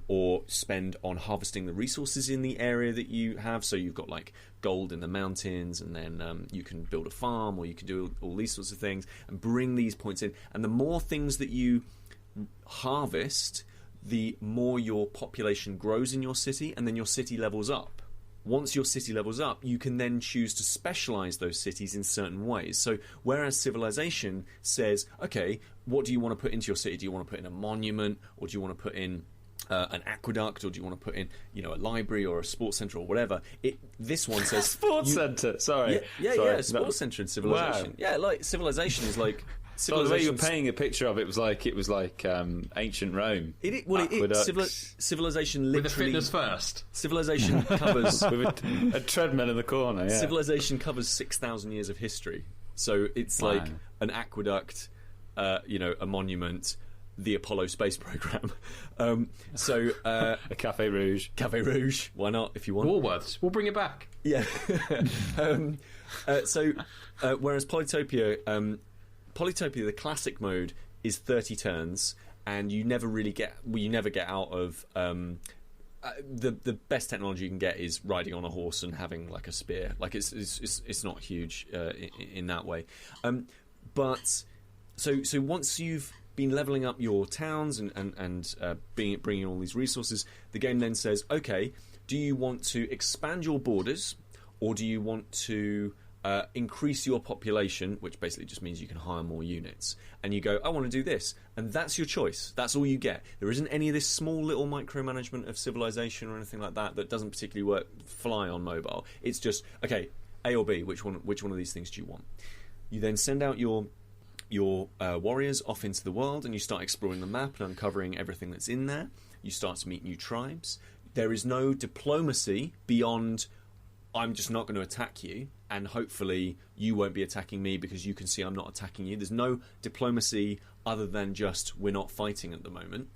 or spend on harvesting the resources in the area that you have. So you've got like gold in the mountains, and then you can build a farm, or you can do all these sorts of things and bring these points in. And the more things that you harvest, the more your population grows in your city, and then your city levels up. Once your city levels up, you can then choose to specialise those cities in certain ways. So whereas Civilization says, okay, what do you want to put into your city? Do you want to put in a monument, or do you want to put in an aqueduct, or do you want to put in, a library or a sports centre or whatever? This one says sports centre. Sorry, sports centre in Civilization. Wow. Yeah, like Civilization is like So the way you were painting a picture of it was like ancient Rome. It Aqueducts. Civilization With literally the fitness first. Civilization covers with a treadmill in the corner. Yeah. Civilization covers 6,000 years of history. So it's like an aqueduct, a monument, the Apollo space program. A Café Rouge. Why not? If you want, Woolworths. We'll bring it back. Yeah. Whereas Polytopia, the classic mode is 30 turns, and you never get out of. The best technology you can get is riding on a horse and having like a spear. Like it's not huge in that way. But once you've been leveling up your towns and bringing all these resources, the game then says, okay, do you want to expand your borders, or do you want to increase your population, which basically just means you can hire more units? And you go, I want to do this, and that's your choice. That's all you get. There isn't any of this small little micromanagement of civilization or anything like that doesn't particularly fly on mobile. It's just, okay, A or B, which one of these things do you want? You then send out your warriors off into the world, and you start exploring the map and uncovering everything that's in there. You start to meet new tribes. There is no diplomacy beyond, I'm just not going to attack you, and hopefully you won't be attacking me because you can see I'm not attacking you. There's no diplomacy other than just, we're not fighting at the moment.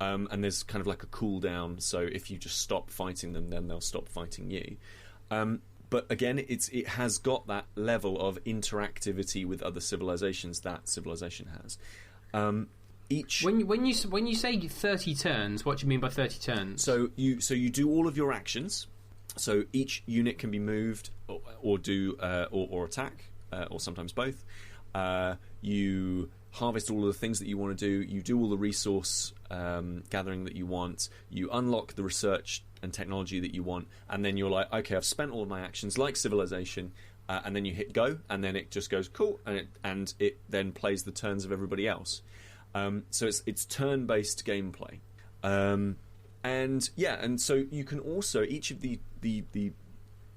And there's kind of like a cooldown, so if you just stop fighting them, then they'll stop fighting you. But again, it has got that level of interactivity with other civilizations that Civilization has. When you say 30 turns, what do you mean by 30 turns? So you do all of your actions. So each unit can be moved or attack, or sometimes both. You harvest all of the things that you want to do. You do all the resource gathering that you want. You unlock the research and technology that you want, and then you're like, okay, I've spent all of my actions, like Civilization, and then you hit go, and then it just goes cool, and it then plays the turns of everybody else. So it's turn-based gameplay. And so you can also, each of the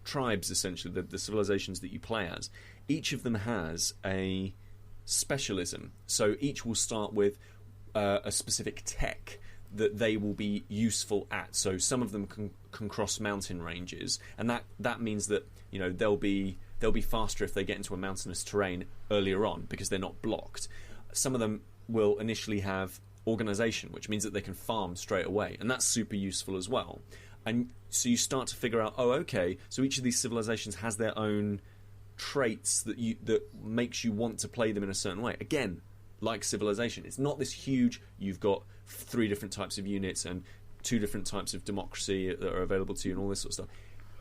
tribes, essentially, the civilizations that you play as, each of them has a specialism. So each will start with a specific tech that they will be useful at. So some of them can cross mountain ranges, and that means that they'll be faster if they get into a mountainous terrain earlier on because they're not blocked. Some of them will initially have organization, which means that they can farm straight away, and that's super useful as well. And so you start to figure out, so each of these civilizations has their own traits that makes you want to play them in a certain way. Again, like Civilization, it's not this huge, you've got 3 different types of units and 2 different types of democracy that are available to you and all this sort of stuff.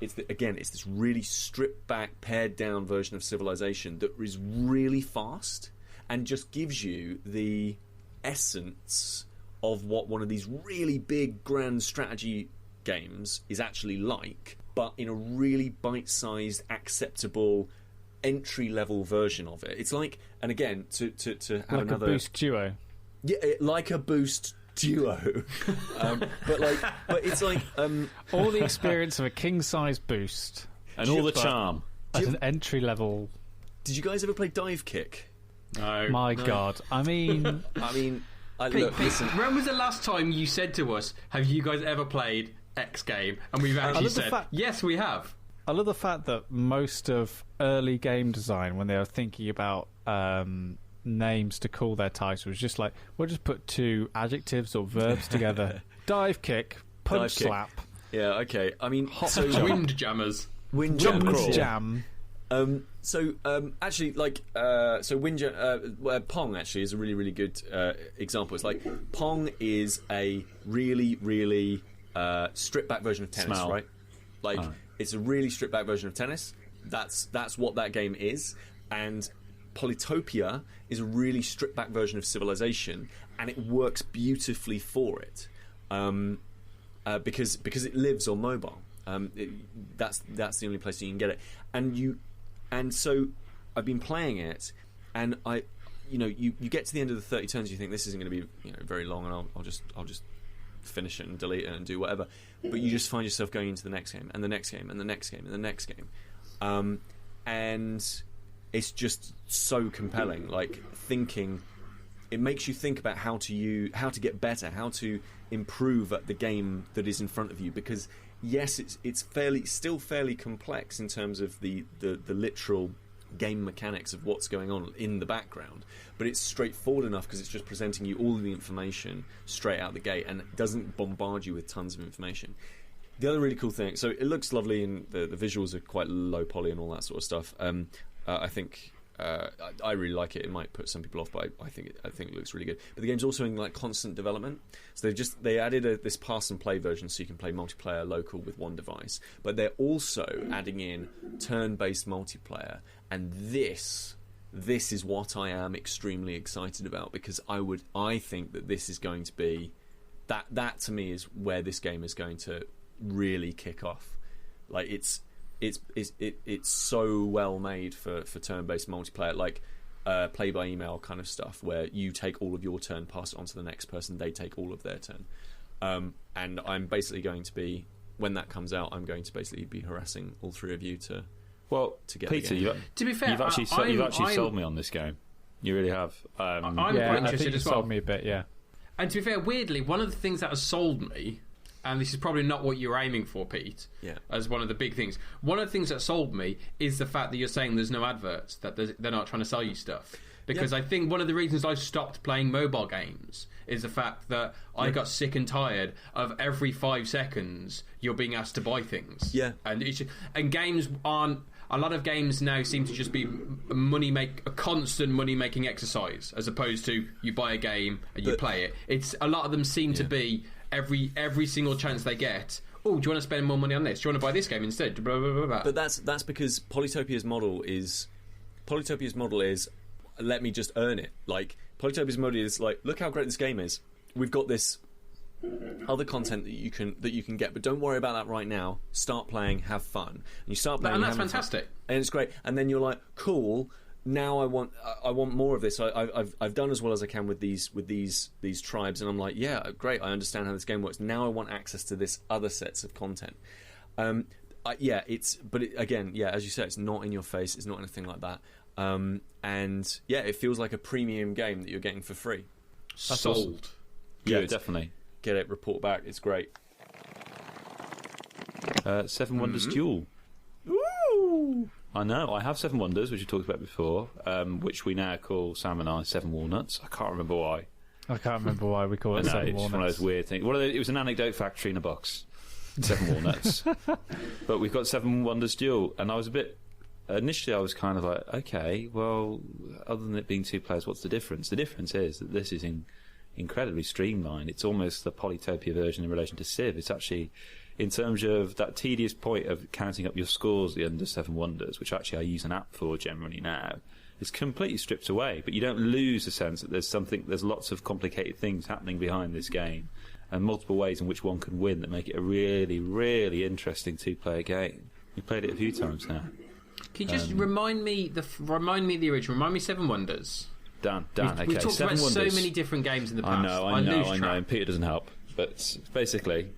It's this really stripped back, pared down version of Civilization that is really fast and just gives you the essence of what one of these really big grand strategy games is actually like, but in a really bite-sized, acceptable entry-level version of it. It's like, and again, to have like another a boost duo. Yeah, like a boost duo. But it's like all the experience of a king-size boost and all the charm as an entry-level. Did you guys ever play Dive Kick? No. My God, I mean, Pete, listen. when was the last time you said to us, have you guys ever played X game? And we've actually said, yes, we have. I love the fact that most of early game design, when they were thinking about names to call their titles, was just like, we'll just put 2 adjectives or verbs together. Dive kick, punch slap. Yeah, okay. I mean, Windjammers. Jam. Actually, Pong actually is a really, really good example. It's like Pong is a really, really stripped back version of tennis, right? Like it's a really stripped back version of tennis. That's what that game is. And Polytopia is a really stripped back version of Civilization, and it works beautifully for it because it lives on mobile. That's the only place you can get it. And so I've been playing it, and you get to the end of the 30 turns, you think this isn't going to be very long, and I'll just finish it and delete it and do whatever. But you just find yourself going into the next game and the next game and the next game and the next game, and it's just so compelling. Like thinking, it makes you think about how to get better, how to improve at the game that is in front of you. Because yes, it's still fairly complex in terms of the literal game mechanics of what's going on in the background, but it's straightforward enough because it's just presenting you all of the information straight out the gate, and it doesn't bombard you with tons of information. The other really cool thing, so it looks lovely, and the visuals are quite low poly and all that sort of stuff. I think I really like it. It might put some people off, but I think it looks really good. But the game's also in like constant development. So they added this pass and play version, so you can play multiplayer local with one device. But they're also adding in turn-based multiplayer, and this is what I am extremely excited about, because I think that this is going to be that to me is where this game is going to really kick off. Like it's so well made for turn-based multiplayer, like play by email kind of stuff, where you take all of your turn, pass it on to the next person, they take all of their turn, and I'm basically going to be, when that comes out, I'm going to basically be harassing all three of you to get Peter, to be fair, you've actually sold me on this game. You really have. I'm quite interested as well. Sold me a bit, yeah. And to be fair, weirdly, one of the things that has sold me, and this is probably not what you were aiming for, Pete, as one of the big things. One of the things that sold me is the fact that you're saying there's no adverts, that they're not trying to sell you stuff. Because I think one of the reasons I stopped playing mobile games is the fact that I got sick and tired of every 5 seconds you're being asked to buy things. Yeah. And games aren't... A lot of games now seem to just be a constant money-making exercise, as opposed to you buy a game and you play it. A lot of them seem to be... Every single chance they get, do you want to spend more money on this? Do you want to buy this game instead? Blah, blah, blah, blah. But that's because Polytopia's model is let me just earn it. Like Polytopia's model is like, look how great this game is. We've got this other content that you can get, but don't worry about that right now. Start playing, have fun. And you start playing, and that's fantastic. And it's great. And then you're like, cool. Now I want more of this. I've done as well as I can with these tribes, and I'm like, yeah, great. I understand how this game works. Now I want access to this other sets of content. Again, as you said, it's not in your face. It's not anything like that. And yeah, it feels like a premium game that you're getting for free. Sold. Awesome. Yeah, definitely. Get it. Report back. It's great. Seven Wonders Duel. Ooh. I know, I have 7 Wonders, which we talked about before, which we now call Sam and I 7 Walnuts. I can't remember why. I can't remember why we call it 7 Walnuts. It's one of those weird things. It was an anecdote factory in a box. 7 Walnuts. But we've got 7 Wonders Duel, and I was initially I was kind of like, okay, well, other than it being 2 players, what's the difference? The difference is that this is incredibly streamlined. It's almost the Polytopia version in relation to Civ. It's actually... in terms of that tedious point of counting up your scores, the under 7 Wonders, which actually I use an app for generally now, is completely stripped away. But you don't lose the sense that there's lots of complicated things happening behind this game, and multiple ways in which one can win that make it a really, really interesting 2-player game. We played it a few times now. Can you just remind me the original? Remind me 7 Wonders. Dan. We talked about so many different games in the past. I know, and Peter doesn't help. But basically,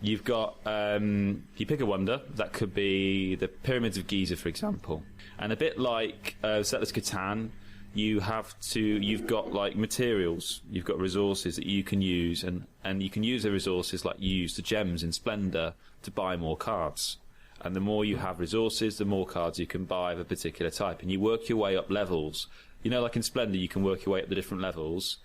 you've got you pick a wonder. That could be the Pyramids of Giza, for example, and a bit like Settlers Catan. You've got like materials, you've got resources that you can use, and you can use the resources like you use the gems in Splendor to buy more cards. And the more you have resources, the more cards you can buy of a particular type, and you work your way up levels. You know, like in Splendor, you can work your way up the different levels.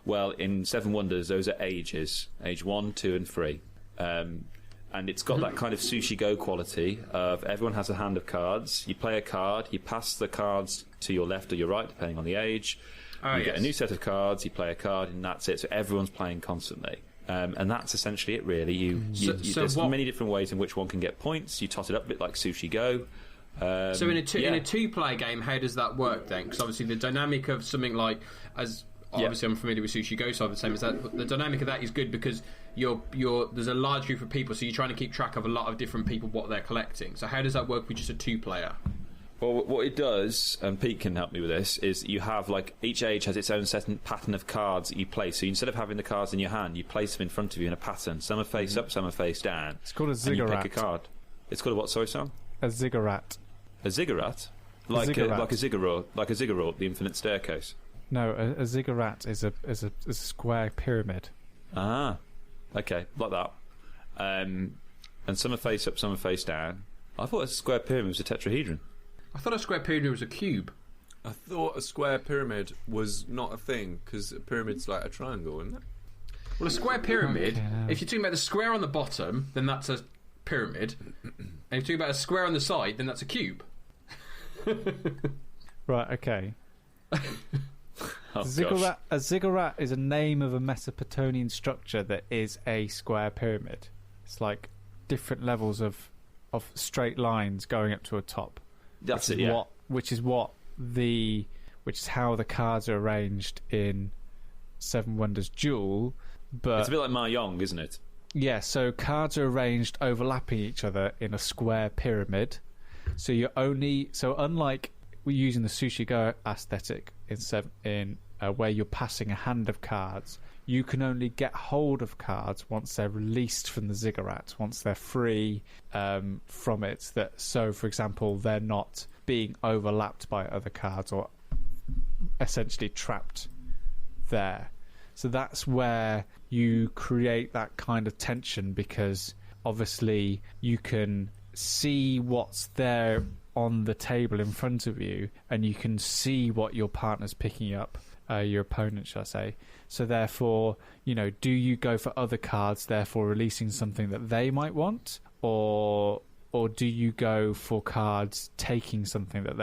Well, in 7 Wonders, those are ages: age 1, 2, and 3. And it's got that kind of Sushi Go quality of everyone has a hand of cards. You play a card, you pass the cards to your left or your right, depending on the age. You get a new set of cards, you play a card, and that's it. So everyone's playing constantly. And that's essentially it, really. There's many different ways in which one can get points. You tot it up a bit like Sushi Go. So in a 2-player game, how does that work then? Because obviously the dynamic of something like... Obviously, I'm familiar with Sushi Go, so I'm the same as that. But the dynamic of that is good because there's a large group of people, so you're trying to keep track of a lot of different people, what they're collecting. So how does that work with just a 2-player? Well, what it does, and Pete can help me with this, is you have, like, each age has its own set pattern of cards that you play. So instead of having the cards in your hand, you place them in front of you in a pattern. Some are face up, some are face down. It's called a ziggurat. And you pick a card. It's called a what, sorry, Sam? A ziggurat. A ziggurat? like ziggurat. a ziggurat, the infinite staircase. No, a ziggurat is a square pyramid. Ah, okay, like that. And some are face up, some are face down. I thought a square pyramid was a tetrahedron. I thought a square pyramid was a cube. I thought a square pyramid was not a thing because a pyramid's like a triangle, isn't it? Well, a square pyramid, Okay. if you're talking about the square on the bottom, then that's a pyramid. And if you're talking about a square on the side, then that's a cube. Right, okay. Oh, A ziggurat is a name of a Mesopotamian structure that is a square pyramid. It's like different levels of straight lines going up to a top. That's it. Yeah. Which is how the cards are arranged in Seven Wonders Duel. But It's a bit like Mahjong, isn't it? yeah, so cards are arranged overlapping each other in a square pyramid. So unlike we're using the Sushi Go aesthetic in where you're passing a hand of cards, you can only get hold of cards once they're released from the ziggurat, once they're free from it. So, for example, they're not being overlapped by other cards or essentially trapped there. So that's where you create that kind of tension, because obviously you can see what's there on the table in front of you, and you can see what your partner's picking up, your opponent, shall I say. So therefore, do you go for other cards, therefore releasing something that they might want, or do you go for cards taking something that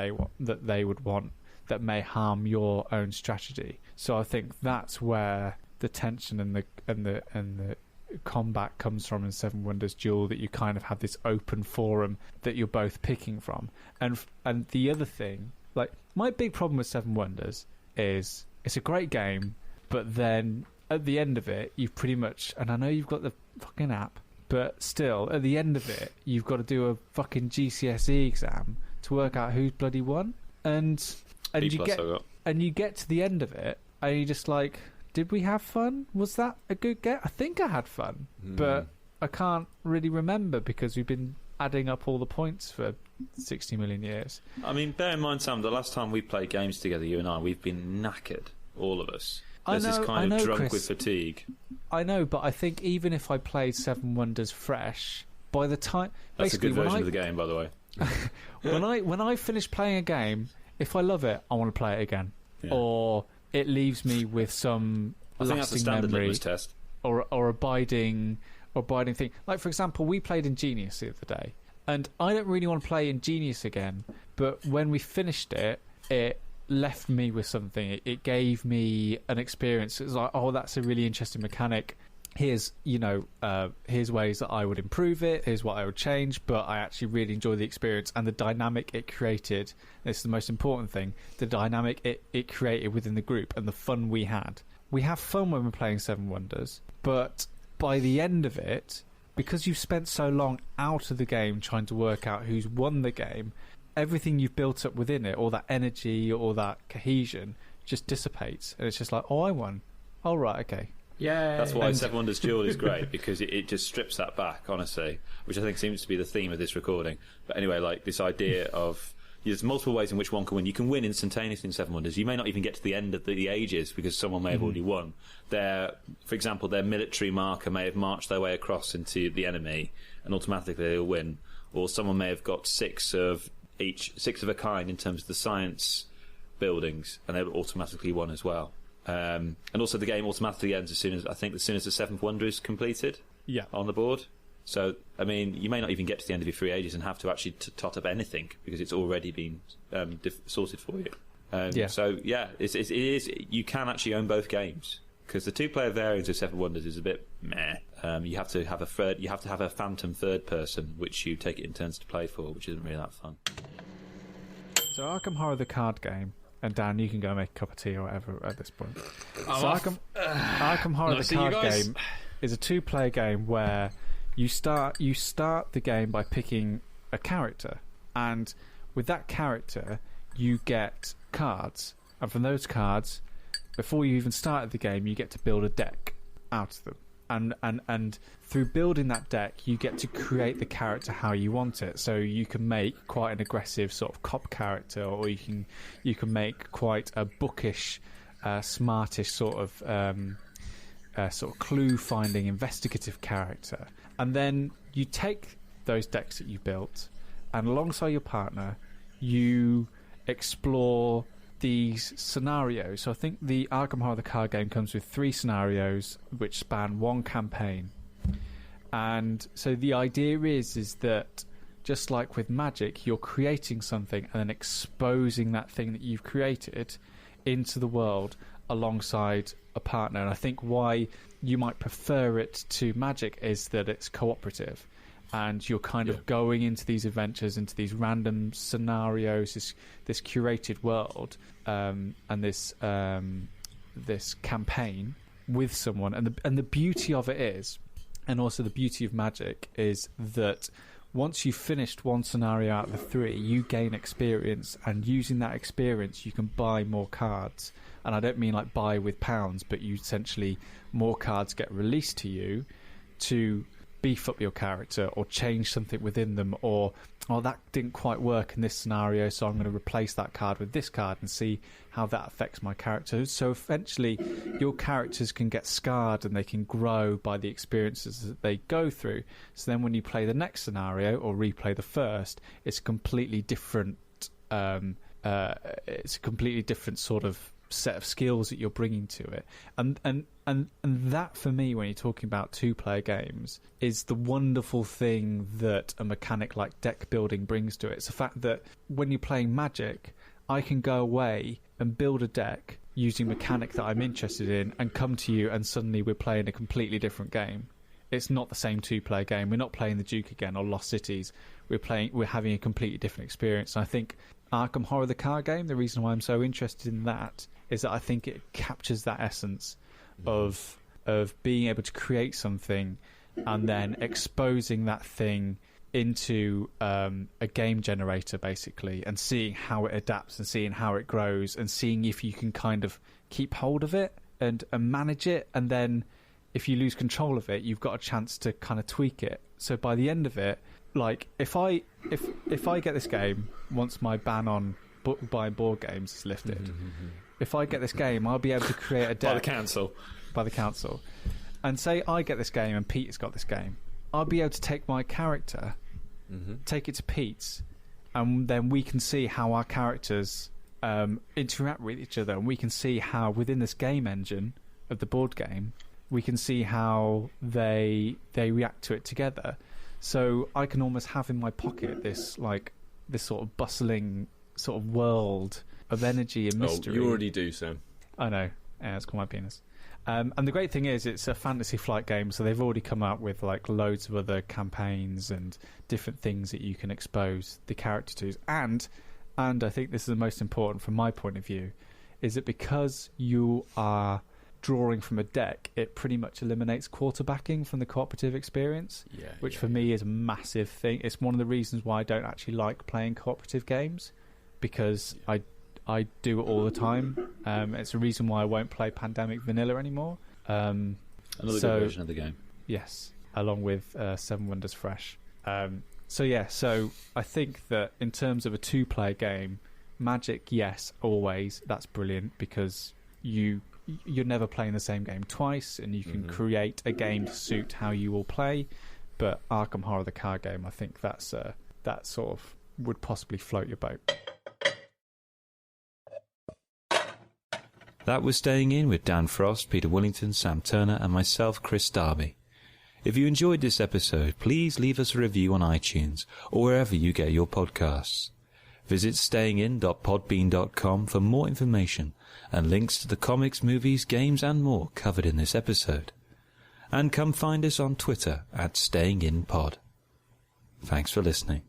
they would want that may harm your own strategy? So I think that's where the tension and the combat comes from in Seven Wonders Duel, that you kind of have this open forum that you're both picking from. And the other thing, like, my big problem with Seven Wonders is it's a great game, but then at the end of it, you've pretty much, and I know you've got the fucking app, but still, at the end of it, you've got to do a fucking GCSE exam to work out who's bloody won. And you get to the end of it, and you're just like, did we have fun? Was that a good get? I think I had fun, but I can't really remember because we've been adding up all the points for 60 million years. I mean, bear in mind, Sam, the last time we played games together, you and I, we've been knackered, all of us. There's this kind of drunk Kris, with fatigue. I know, but I think even if I played Seven Wonders fresh, by the time... That's a good version of the game, by the way. when I finish playing a game, if I love it, I want to play it again. Yeah. Or it leaves me with some I think that's a standard memory litmus test. or abiding thing. Like, for example, we played Ingenious the other day, and I don't really want to play Ingenious again, but when we finished it, it left me with something. It gave me an experience. It was like, oh, that's a really interesting mechanic. Here's ways that I would improve it. Here's what I would change. But I actually really enjoy the experience and the dynamic it created. This is the most important thing. The dynamic it created within the group and the fun we had. We have fun when we're playing Seven Wonders, but by the end of it, because you've spent so long out of the game trying to work out who's won the game, everything you've built up within it, all that energy or that cohesion, just dissipates. And it's just like, oh, I won. Oh, right, okay. Yeah, that's why Seven Wonders Duel is great, because it just strips that back, honestly, which I think seems to be the theme of this recording. But anyway, like this idea of there's multiple ways in which one can win. You can win instantaneously in Seven Wonders. You may not even get to the end of the ages because someone may have already won. For example, their military marker may have marched their way across into the enemy and automatically they'll win. Or someone may have got six of a kind in terms of the science buildings, and they've automatically won as well. And also the game automatically ends as soon as the seventh wonder is completed on the board. So, I mean, you may not even get to the end of your free ages and have to actually tot up anything because it's already been sorted for you. So, yeah, it is. You can actually own both games because the two-player variant of Seven Wonders is a bit meh. You have to have a phantom third person, which you take it in turns to play for, which isn't really that fun. So, Arkham Horror, the card game. And Dan, you can go make a cup of tea or whatever at this point. Arkham Horror, the card game, is a two-player game where you start the game by picking a character, and with that character, you get cards, and from those cards, before you even started the game, you get to build a deck out of them. and through building that deck, you get to create the character how you want it. So you can make quite an aggressive sort of cop character, or you can make quite a bookish, smartish sort of clue finding, investigative character. And then you take those decks that you built, and alongside your partner, you explore these scenarios. So I think the Arkham Horror the card game comes with 3 scenarios which span 1 campaign. And so the idea is that just like with Magic, you're creating something and then exposing that thing that you've created into the world alongside a partner. And I think why you might prefer it to Magic is that it's cooperative. And you're kind of going into these adventures, into these random scenarios, this curated world, and this campaign with someone. And the beauty of it is, and also the beauty of Magic, is that once you've finished one scenario out of the 3, you gain experience, and using that experience, you can buy more cards. And I don't mean like buy with pounds, but you essentially, more cards get released to you to beef up your character or change something within them, or that didn't quite work in this scenario, so I'm going to replace that card with this card and see how that affects my character. So eventually your characters can get scarred and they can grow by the experiences that they go through. So then when you play the next scenario or replay the first, it's a completely different sort of set of skills that you're bringing to it, and that for me, when you're talking about 2-player games, is the wonderful thing that a mechanic like deck building brings to it. It's the fact that when you're playing Magic, I can go away and build a deck using mechanic that I'm interested in and come to you, and suddenly we're playing a completely different game. It's not the same 2-player game. We're not playing the Duke again or Lost Cities. We're having a completely different experience. And I think Arkham Horror the card game, the reason why I'm so interested in that is that I think it captures that essence of being able to create something and then exposing that thing into a game generator, basically, and seeing how it adapts and seeing how it grows and seeing if you can kind of keep hold of it and manage it. And then if you lose control of it, you've got a chance to kind of tweak it. So by the end of it, like if I get this game, once my ban on buying board games is lifted, if I get this game, I'll be able to create a deck by the council, and say I get this game and Pete's got this game, I'll be able to take my character, take it to Pete's, and then we can see how our characters interact with each other, and we can see how within this game engine of the board game, we can see how they react to it together. So I can almost have in my pocket this sort of bustling sort of world of energy and mystery. Oh, you already do, Sam. I know. Yeah, it's called my penis. And the great thing is, it's a Fantasy Flight game, so they've already come out with like loads of other campaigns and different things that you can expose the character to. And I think this is the most important from my point of view, is that because you are drawing from a deck, it pretty much eliminates quarterbacking from the cooperative experience, which for me is a massive thing. It's one of the reasons why I don't actually like playing cooperative games, because I do it all the time. It's a reason why I won't play Pandemic Vanilla anymore. Another good version of the game. Yes, along with Seven Wonders Fresh. So I think that in terms of a 2-player game, Magic, yes, always, that's brilliant, because you're never playing the same game twice, and you can create a game to suit how you will play. But Arkham Horror the card game, I think that sort of would possibly float your boat. That was Staying In with Dan Frost, Peter Willington, Sam Turner and myself, Kris Darby. If you enjoyed this episode, please leave us a review on iTunes or wherever you get your podcasts. Visit stayingin.podbean.com for more information and links to the comics, movies, games and more covered in this episode. And come find us on Twitter @StayingInPod. Thanks for listening.